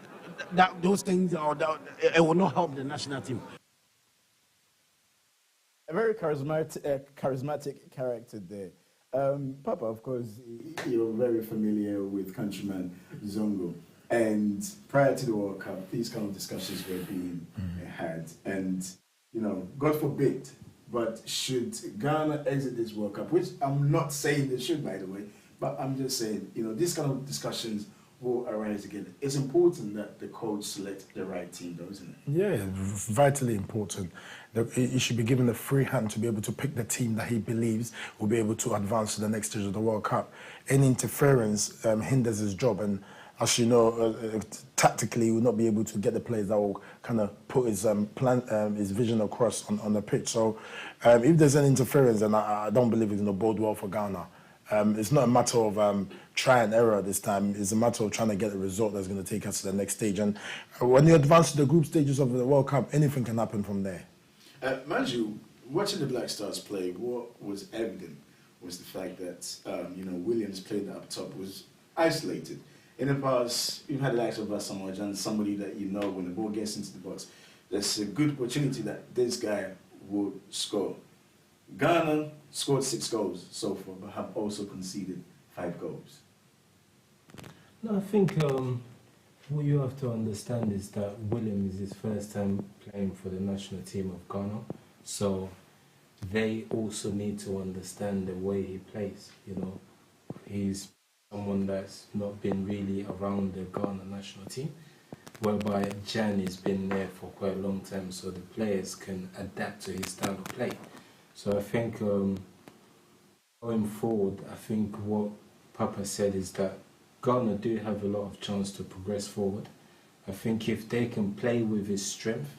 those things it will not help the national team. A very charismatic character there. Papa, of course, you're very familiar with Countryman Zongo. And prior to the World Cup, these kind of discussions were being had. And, you know, God forbid, but should Ghana exit this World Cup, which I'm not saying they should, by the way, but I'm just saying, you know, these kind of discussions will arise again. It's important that the coach select the right team, though, isn't it? Yeah, vitally important. He should be given a free hand to be able to pick the team that he believes will be able to advance to the next stage of the World Cup. Any interference hinders his job, and as you know, tactically, he will not be able to get the players that will kind of put his his vision across on the pitch. So, if there's an interference, then I don't believe it's going to bode well for Ghana. It's not a matter of try and error this time. It's a matter of trying to get a result that's going to take us to the next stage. And when you advance to the group stages of the World Cup, anything can happen from there. Mind you, watching the Black Stars play, what was evident was the fact that you know, Williams played up top was isolated. In the past, you've had the likes of Asamoah Gyan, somebody that you know when the ball gets into the box, there's a good opportunity that this guy would score. Ghana scored 6 goals so far, but have also conceded 5 goals. No, I think what you have to understand is that William is his first time playing for the national team of Ghana, so they also need to understand the way he plays. You know, he's someone that's not been really around the Ghana national team, whereby Gyan has been there for quite a long time, so the players can adapt to his style of play. So I think going forward, I think what Papa said is that Ghana do have a lot of chance to progress forward. I think if they can play with his strength,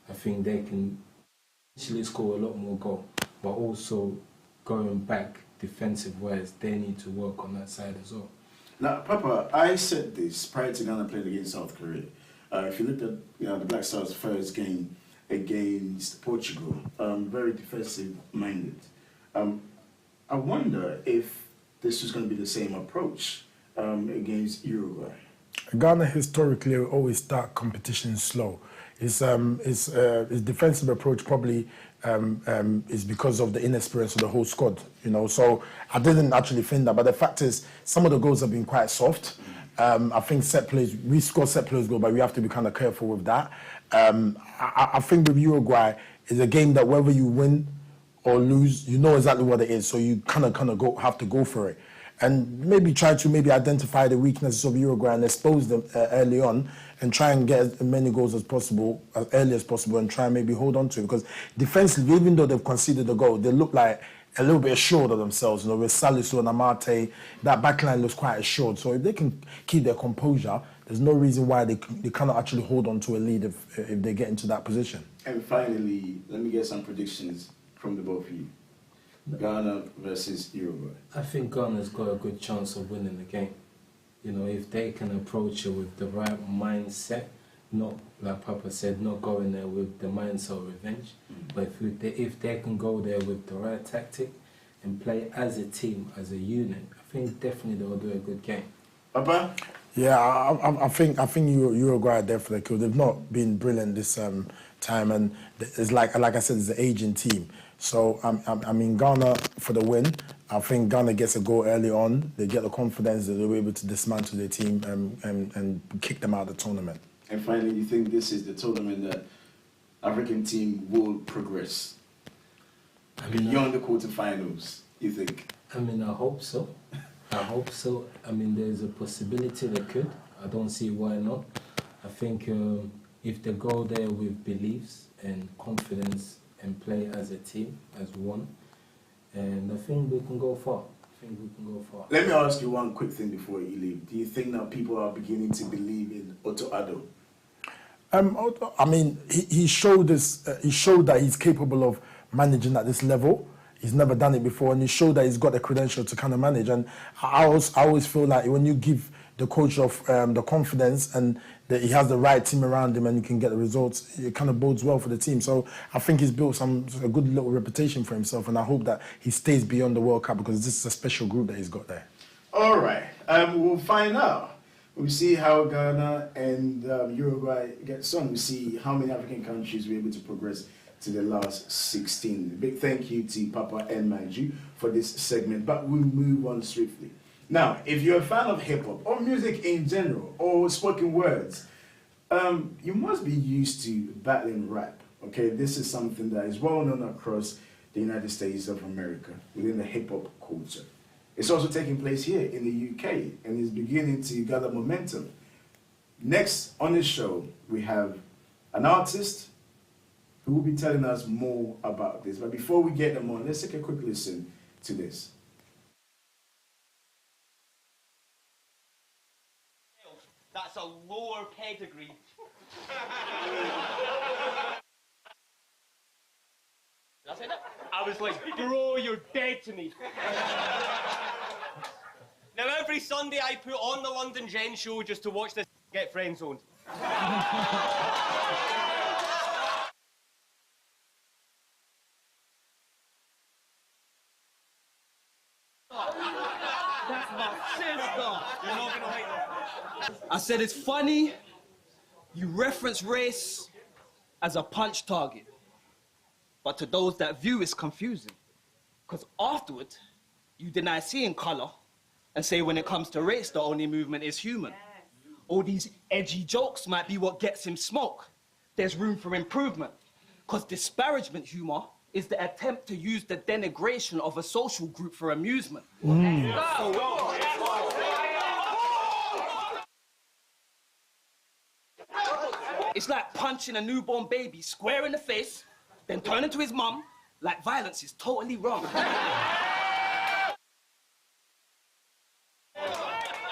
I think they can actually score a lot more goals. But also going back defensive-wise, they need to work on that side as well. Now, Papa, I said this prior to Ghana playing against South Korea. If you look at the Black Stars' first game against Portugal, very defensive-minded. I wonder if this was going to be the same approach against Uruguay. Ghana historically always start competition slow. His defensive approach probably is because of the inexperience of the whole squad, you know. So I didn't actually think that, but the fact is, some of the goals have been quite soft. I think set plays, we score set plays goal, but we have to be kind of careful with that. I think with Uruguay, it's a game that whether you win or lose, you know exactly what it is. So you kind of have to go for it, and maybe try to identify the weaknesses of Uruguay and expose them early on, and try and get as many goals as possible, as early as possible, and try and maybe hold on to it. Because defensively, even though they've conceded the goal, they look like a little bit assured of themselves. You know, with Salisu and Amate, that backline looks quite assured. So if they can keep their composure, there's no reason why they cannot actually hold on to a lead if they get into that position. And finally, let me get some predictions from the both of you. Ghana versus Uruguay. I think Ghana's got a good chance of winning the game. You know, if they can approach it with the right mindset, not, like Papa said, not going there with the mindset of revenge, but if they can go there with the right tactic and play as a team, as a unit, I think definitely they'll do a good game. Papa? Yeah, I think Uruguay definitely could. They've not been brilliant this time, and it's like I said, it's an aging team. So I mean, Ghana for the win. I think Ghana gets a goal early on. They get the confidence that they'll be able to dismantle their team and kick them out of the tournament. And finally, you think this is the tournament that African team will progress beyond the quarterfinals? You think? I mean, I hope so. I hope so. I mean, there's a possibility they could. I don't see why not. I think if they go there with beliefs and confidence and play as a team, as one, and I think we can go far. Let me ask you one quick thing before you leave. Do you think that people are beginning to believe in Otto Addo? I mean, he showed this. He showed that he's capable of managing at this level. He's never done it before, and he showed that he's got the credential to kind of manage. And I always feel like when you give the coach of the confidence and that he has the right team around him and you can get the results, it kind of bodes well for the team. So I think he's built a good little reputation for himself, and I hope that he stays beyond the World Cup because this is a special group that he's got there. All right, we'll find out. We'll see how Ghana and Uruguay gets on. We'll see how many African countries were able to progress to the last 16. Big thank you to Papa and Manju for this segment, but we'll move on swiftly. Now, if you're a fan of hip-hop or music in general or spoken words, you must be used to battling rap, okay? This is something that is well known across the United States of America within the hip-hop culture. It's also taking place here in the UK and is beginning to gather momentum. Next on this show, we have an artist who will be telling us more about this. But before we get them on, let's take a quick listen to this. That's a lower pedigree. Did I say that? I was like, bro, you're dead to me. Now every Sunday I put on the London Gen show just to watch this get friend-zoned. That's my sister. You're not gonna like that. I said it's funny you reference race as a punch target, but to those that view it's confusing, because afterward you deny seeing color and say when it comes to race the only movement is human. All these edgy jokes might be what gets him smoke. There's room for improvement, because disparagement humor is the attempt to use the denigration of a social group for amusement. It's like punching a newborn baby square in the face, then turning to his mum like violence is totally wrong.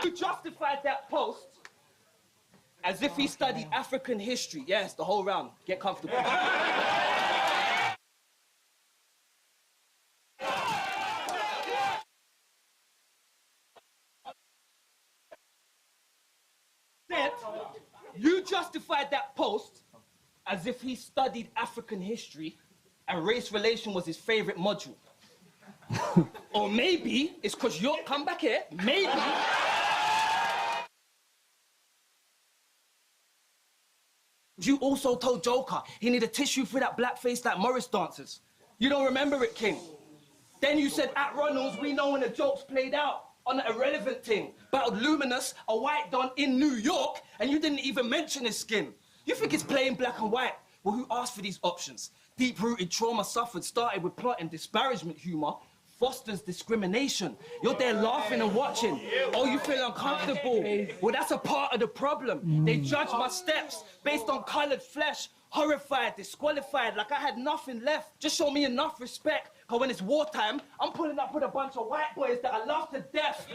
You justified that post as if he studied African history. Yes, the whole round. Get comfortable. You justified that post as if he studied African history and race relation was his favorite module. Or maybe it's because you're... Come back here. Maybe... You also told Joker he needed tissue for that blackface like Morris dancers. You don't remember it, King. Then you said at Ronald's, we know when the joke's played out on an irrelevant thing. Battled Luminous, a white don in New York, and you didn't even mention his skin. You think it's plain black and white? Well, who asked for these options? Deep-rooted trauma suffered started with plot and disparagement humor, fosters discrimination. You're there laughing and watching. Oh, you feel uncomfortable. Well, that's a part of the problem. They judge my steps based on colored flesh, horrified, disqualified, like I had nothing left. Just show me enough respect, because when it's wartime, I'm pulling up with a bunch of white boys that I love to death.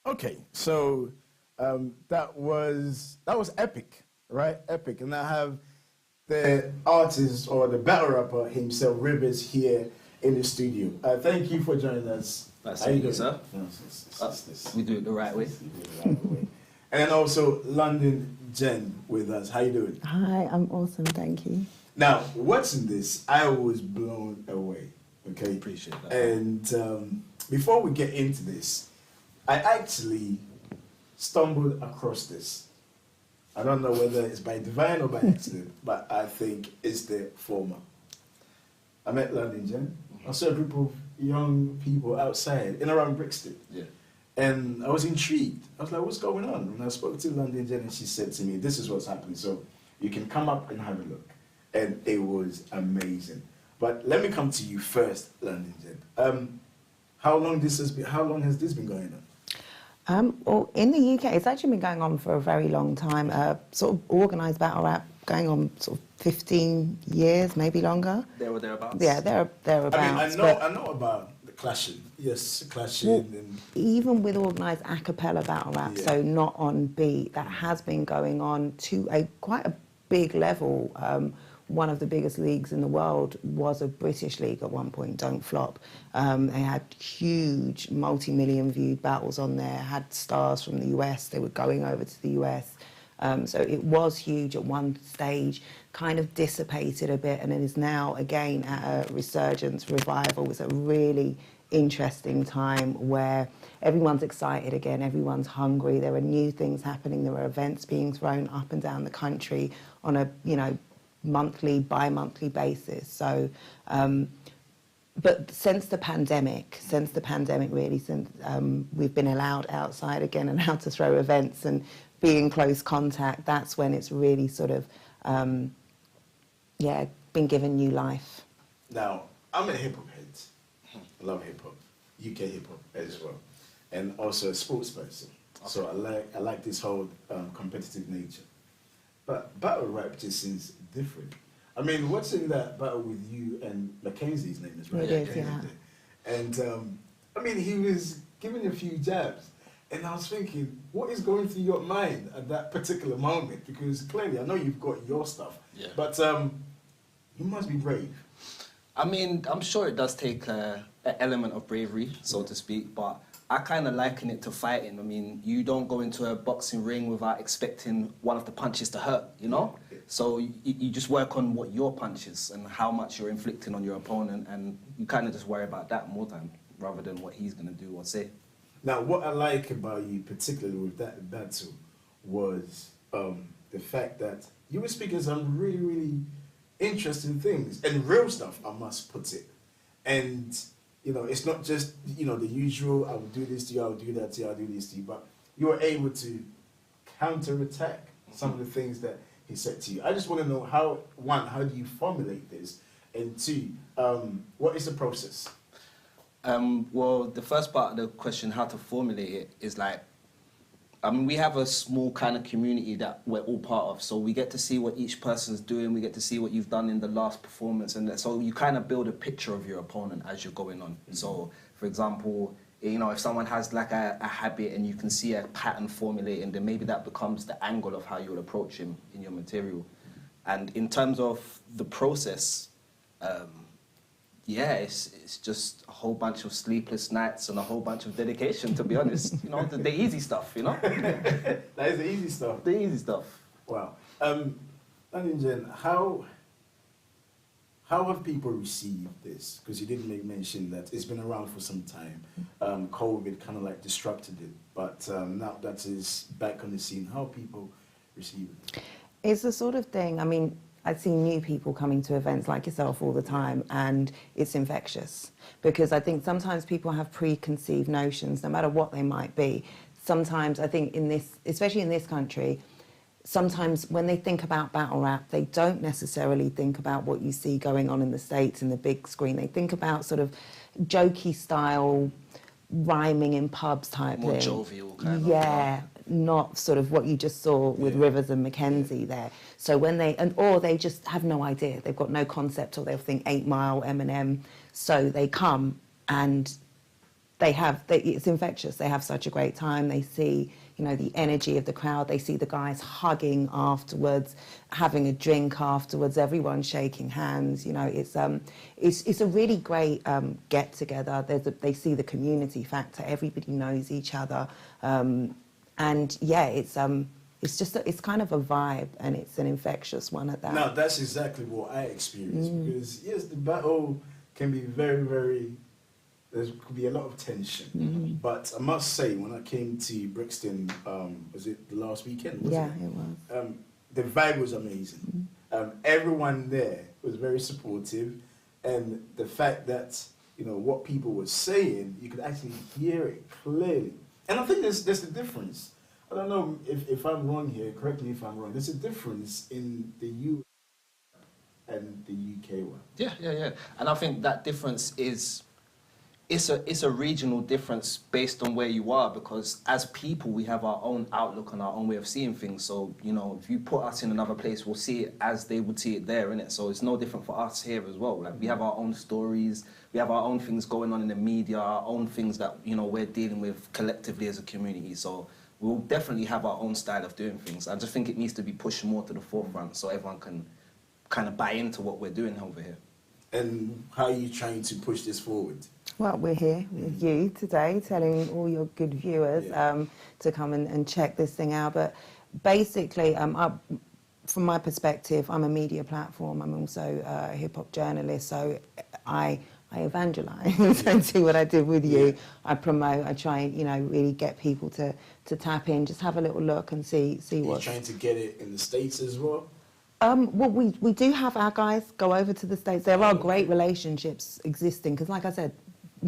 Okay, so that was epic, right? Epic, and I have the artist or the battle rapper himself, Rivers, here in the studio. Thank you for joining us. That's How you it, doing? sir. We do it the right way. And then also London Jen with us. How you doing? Hi, I'm awesome, thank you. Now, watching this, I was blown away. Okay, appreciate that. And before we get into this, I actually stumbled across this. I don't know whether it's by divine or by accident, but I think it's the former. I met London Jen. I saw a group of young people outside in around Brixton. Yeah. And I was intrigued. I was like, what's going on? And I spoke to London Jen and she said to me, this is what's happening. So you can come up and have a look. And it was amazing. But let me come to you first, London Jen. How long has this been going on? Well, in the UK, it's actually been going on for a very long time. Sort of organised battle rap going on sort of 15 years, maybe longer. There or thereabouts? Yeah, thereabouts. I know about the clashing. Yes, clashing. Well, and even with organised a cappella battle rap, Yeah. so not on beat, that has been going on to quite a big level. One of the biggest leagues in the world was a British league at one point, Don't Flop. They had huge multi-million viewed battles on there, had stars from the US, they were going over to the US. So it was huge at one stage, kind of dissipated a bit, and it is now again at a resurgence, revival. It's a really interesting time where everyone's excited again, everyone's hungry, there are new things happening, there are events being thrown up and down the country on a, monthly, bi-monthly basis. So, but since the pandemic really, since we've been allowed outside again and allowed to throw events and be in close contact, that's when it's really sort of, been given new life. Now, I'm a hip-hop head. I love hip-hop, UK hip-hop as well. And also a sports person. So I like this whole competitive nature. But battle rap just seems different. I mean, what's in that battle with you and Mackenzie's name is right? It is, yeah. And I mean, he was giving a few jabs. And I was thinking, what is going through your mind at that particular moment? Because clearly, I know you've got your stuff. Yeah. But you must be brave. I mean, I'm sure it does take an element of bravery, so to speak, but I kind of liken it to fighting. I mean, you don't go into a boxing ring without expecting one of the punches to hurt, So you just work on what your punch is and how much you're inflicting on your opponent, and you kind of just worry about that more time rather than what he's going to do or say. Now, what I like about you, particularly with that battle, was the fact that you were speaking some really, really interesting things and real stuff, I must put it. And it's not just, the usual, I will do this to you, I will do that to you, I'll do this to you, but you were able to counterattack some of the things that he said to you. I just want to know how do you formulate this? And two, what is the process? Well, the first part of the question, how to formulate it, is like, I mean, we have a small kind of community that we're all part of, so we get to see what each person's doing, we get to see what you've done in the last performance, and so you kind of build a picture of your opponent as you're going on. So, for example, you know, if someone has like a habit and you can see a pattern formulating, then maybe that becomes the angle of how you'll approach him in your material. And in terms of the process, yeah, it's just a whole bunch of sleepless nights and a whole bunch of dedication, to be honest. You know, the easy stuff, you know? That is the easy stuff. The easy stuff. Wow. Jen, how have people received this? Because you did make mention that it's been around for some time. COVID kind of like disrupted it, but now that is back on the scene, how people receive it? It's the sort of thing, I mean, I see new people coming to events like yourself all the time, and it's infectious. Because I think sometimes people have preconceived notions, no matter what they might be. Sometimes, I think in this, especially in this country, sometimes when they think about battle rap, they don't necessarily think about what you see going on in the States in the big screen. They think about sort of jokey style, rhyming in pubs type More thing. jovial kind of. Yeah, not sort of what you just saw with Rivers and Mackenzie there. So when they, or they just have no idea, they've got no concept, or they'll think 8 Mile, Eminem. So they come and it's infectious. They have such a great time. They see, you know, the energy of the crowd. They see the guys hugging afterwards, having a drink afterwards, everyone shaking hands. You know, it's a really great get together. They see the community factor. Everybody knows each other, and yeah, it's just it's kind of a vibe, and it's an infectious one at that. Now that's exactly what I experienced, because yes, the battle can be very, very. There could be a lot of tension, but I must say, when I came to Brixton, was it the last weekend? Yeah, it was. The vibe was amazing. Everyone there was very supportive, and the fact that, you know, what people were saying, you could actually hear it clearly. And I think there's the difference. I don't know if I'm wrong here. Correct me if I'm wrong. There's a difference in the US and the UK one. Yeah. And I think that difference is. It's a regional difference based on where you are, because as people we have our own outlook and our own way of seeing things. So, you know, if you put us in another place, we'll see it as they would see it there, innit? So it's no different for us here as well. Like, we have our own stories, we have our own things going on in the media, our own things that, you know, we're dealing with collectively as a community. So we'll definitely have our own style of doing things. I just think it needs to be pushed more to the forefront so everyone can kind of buy into what we're doing over here. And how are you trying to push this forward? Well, we're here with you today, telling all your good viewers to come and check this thing out. But basically, from my perspective, I'm a media platform. I'm also a hip-hop journalist, so I evangelize and see what I did with you. I promote, I try and, you know, really get people to tap in, just have a little look and see what. You're trying to get it in the States as well? Well, we do have our guys go over to the States. There are great relationships existing, because like I said,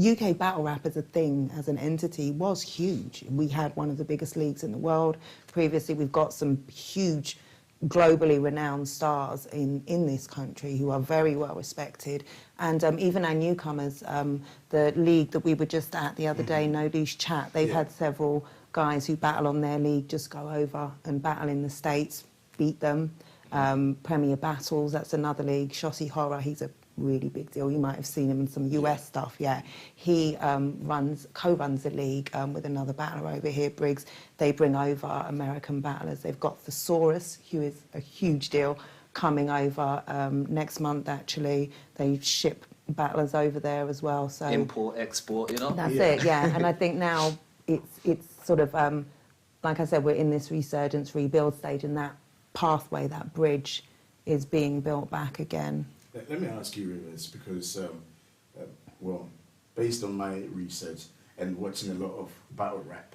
UK battle rap as a thing, as an entity, was huge. We had one of the biggest leagues in the world. Previously, we've got some huge, globally renowned stars in this country who are very well respected. And even our newcomers, the league that we were just at the other day, No Douche Chat, they've had several guys who battle on their league just go over and battle in the States, beat them. Premier Battles, that's another league. Shotty Horror, he's a really big deal. You might have seen him in some US stuff, yeah. He co-runs the league with another battler over here, Briggs. They bring over American battlers. They've got Thesaurus, who is a huge deal, coming over next month, actually. They ship battlers over there as well. So import, export, you know? That's it, yeah. And I think now it's sort of, like I said, we're in this resurgence, rebuild stage, and that pathway, that bridge, is being built back again. Let me ask you, Rivers, because, well, based on my research and watching a lot of battle rap,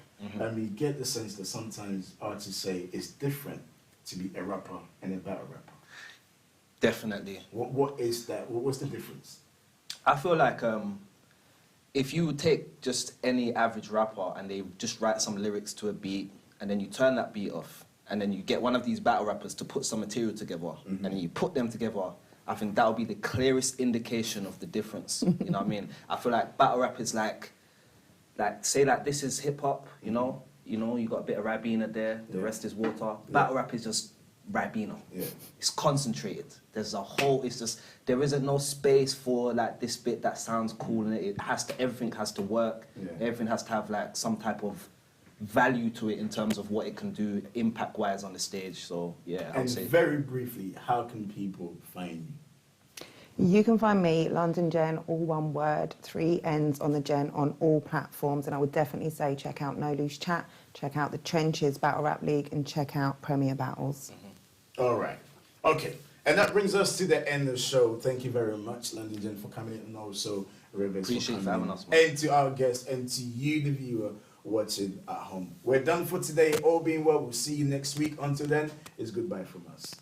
we get the sense that sometimes artists say it's different to be a rapper and a battle rapper. Definitely. What is that? What's the difference? I feel like if you take just any average rapper and they just write some lyrics to a beat, and then you turn that beat off, and then you get one of these battle rappers to put some material together, and then you put them together, I think that would be the clearest indication of the difference. You know what I mean? I feel like battle rap is like say like this is hip hop, you know, you know, you got a bit of Ribena there, the rest is water. Battle rap is just Ribena. It's concentrated. There's a whole, it's just, there isn't no space for like this bit that sounds cool, and it has to, everything has to work. Everything has to have like some type of value to it in terms of what it can do impact-wise on the stage. So yeah, I would And say. very briefly, how can people find you? You can find me, London Jen, all one word, 3 N's on the Jen, on all platforms. And I would definitely say check out No Loose Chat, check out the Trenches Battle Rap League, and check out Premier Battles. All right. Okay. And that brings us to the end of the show. Thank you very much, London Jen, for coming in, and also Rivers Appreciate for having coming us, in. man. And to our guests, and to you, the viewer, watching at home. We're done for today. All being well, we'll see you next week. Until then, it's goodbye from us.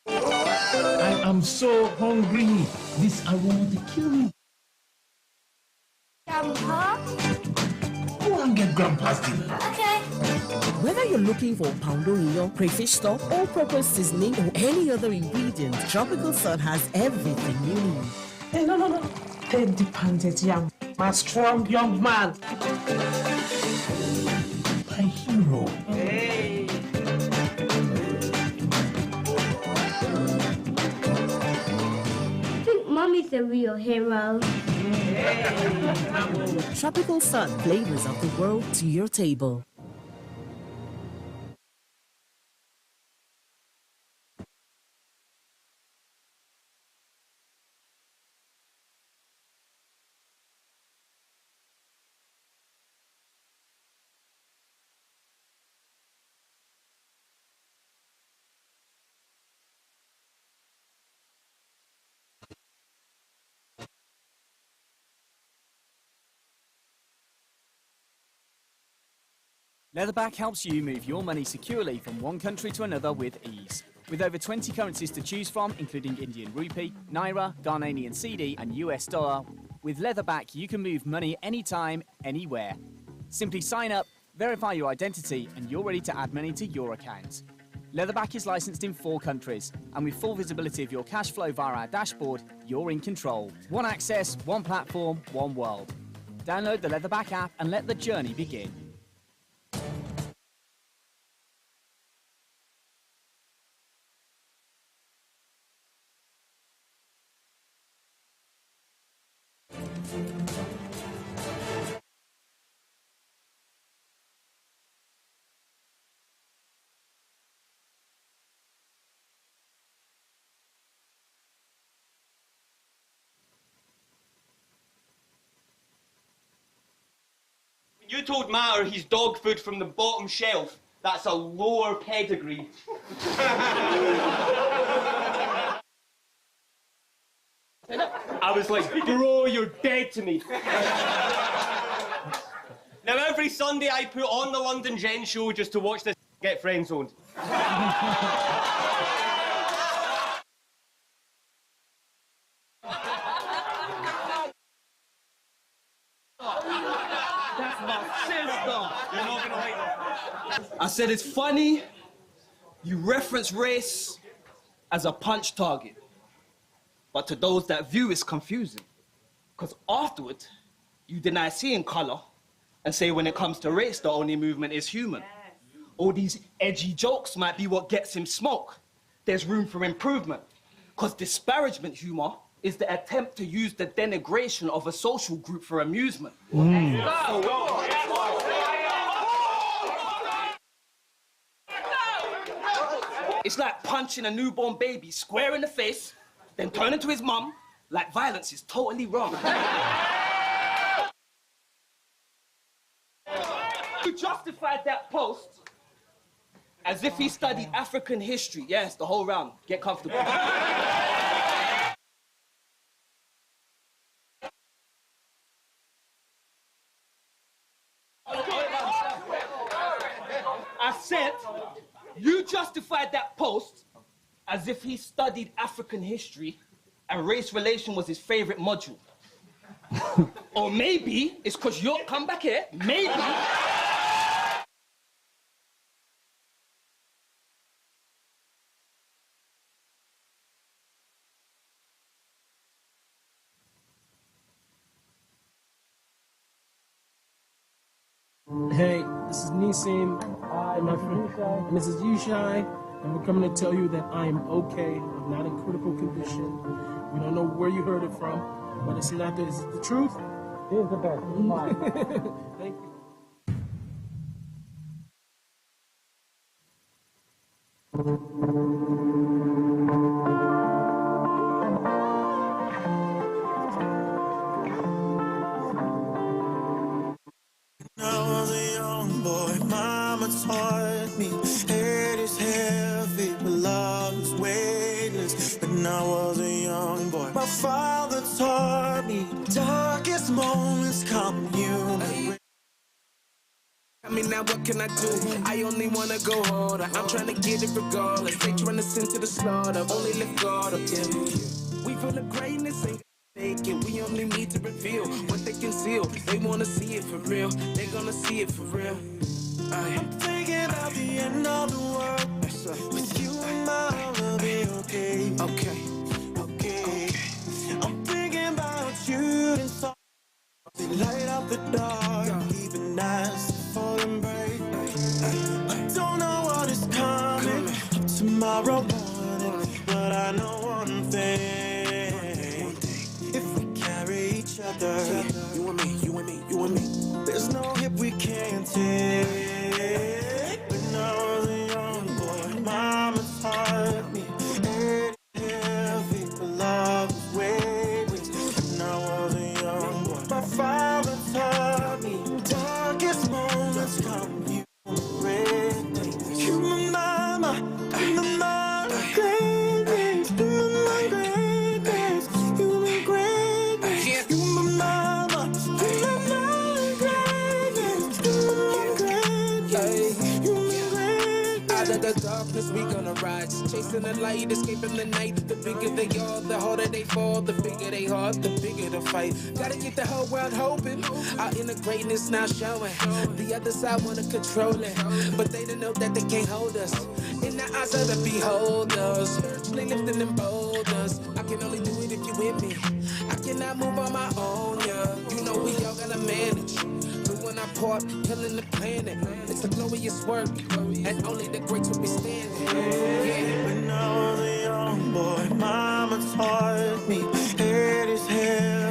I am so hungry. This I want to kill me. Grandpa? Go and get Grandpa's dinner. Okay. Whether you're looking for poundo in your crayfish stock, all-purpose seasoning, or any other ingredient, Tropical Sun has everything you need. Hey, no. Take the pounded yam. My strong young man. My hero. Hey. I think Mommy's a real hero. Tropical Sun, flavors of the world to your table. Leatherback helps you move your money securely from one country to another with ease. With over 20 currencies to choose from, including Indian rupee, naira, Ghanaian cedi, and US dollar, with Leatherback you can move money anytime, anywhere. Simply sign up, verify your identity, and you're ready to add money to your account. Leatherback is licensed in 4 countries, and with full visibility of your cash flow via our dashboard, you're in control. One access, one platform, one world. Download the Leatherback app and let the journey begin. You told Matter he's dog food from the bottom shelf. That's a lower pedigree. I was like, bro, you're dead to me. Now every Sunday I put on the London Jen show just to watch this get friend-zoned. That's my sister. You're not gonna like that. I said it's funny you reference race as a punch target. But to those that view, it's confusing. Because afterward, you deny seeing color and say when it comes to race, the only movement is human. All these edgy jokes might be what gets him smoke. There's room for improvement. Because disparagement humor is the attempt to use the denigration of a social group for amusement. It's like punching a newborn baby square in the face, then turning to his mum like violence is totally wrong. You justified that post as if he studied African history. Yes, the whole round. Get comfortable. I said, you justified that post as if he studied African history and race relation was his favorite module. Or maybe it's because you're... Come back here. Maybe... Hey, this is Nissim, and my friend, and this is Yushai, and we're coming to tell you that I am okay. I'm not in critical condition. We don't know where you heard it from, but it's not the, is it the truth? Here's the best. Thank you. I was a young boy, mama taught me head is heavy, but love is weightless. When I was a young boy, my father taught me darkest moments come human. I mean, now what can I do? I only wanna go harder. I'm trying to get it regardless. They trying to send to the slaughter. Only lift guard up, yeah. We full of greatness and fake it. We only need to reveal what they conceal. They wanna see it for real. They gonna see it for real. I'm thinking about the end of the world. With you and my love, be okay. Okay. I'm thinking about you and so they light up the dark, even nights fall and break. I don't know what is coming tomorrow morning, but I know one thing. If we carry each other, you and me, you and me, you and me, there's no hip we can't take. When I was a young boy, mama taught me heavy, but love is weightless. When I was a young boy, my father taught me darkest moments come you red. You my mama, you my mama, great days. You my great days. You my great days. You my mama, you my mama, great days. You my great days. You my great days. Out of the darkness we gonna rise, chasing the light, escaping the night. The bigger they are, the harder they fall. The bigger they heart, the bigger the fight. Gotta get the whole world hoping. Our inner greatness now showing. The other side wanna control it, but they don't know that they can't hold us. In the eyes of the beholders, spiritually lifting them boulders. I can only do it if you with me. I cannot move on my own, yeah. You know we all gotta manage. Doing our part, killing the planet. It's a glorious work, and only the greats will be standing. Yeah. When I was a young boy, mama taught me head is heavy.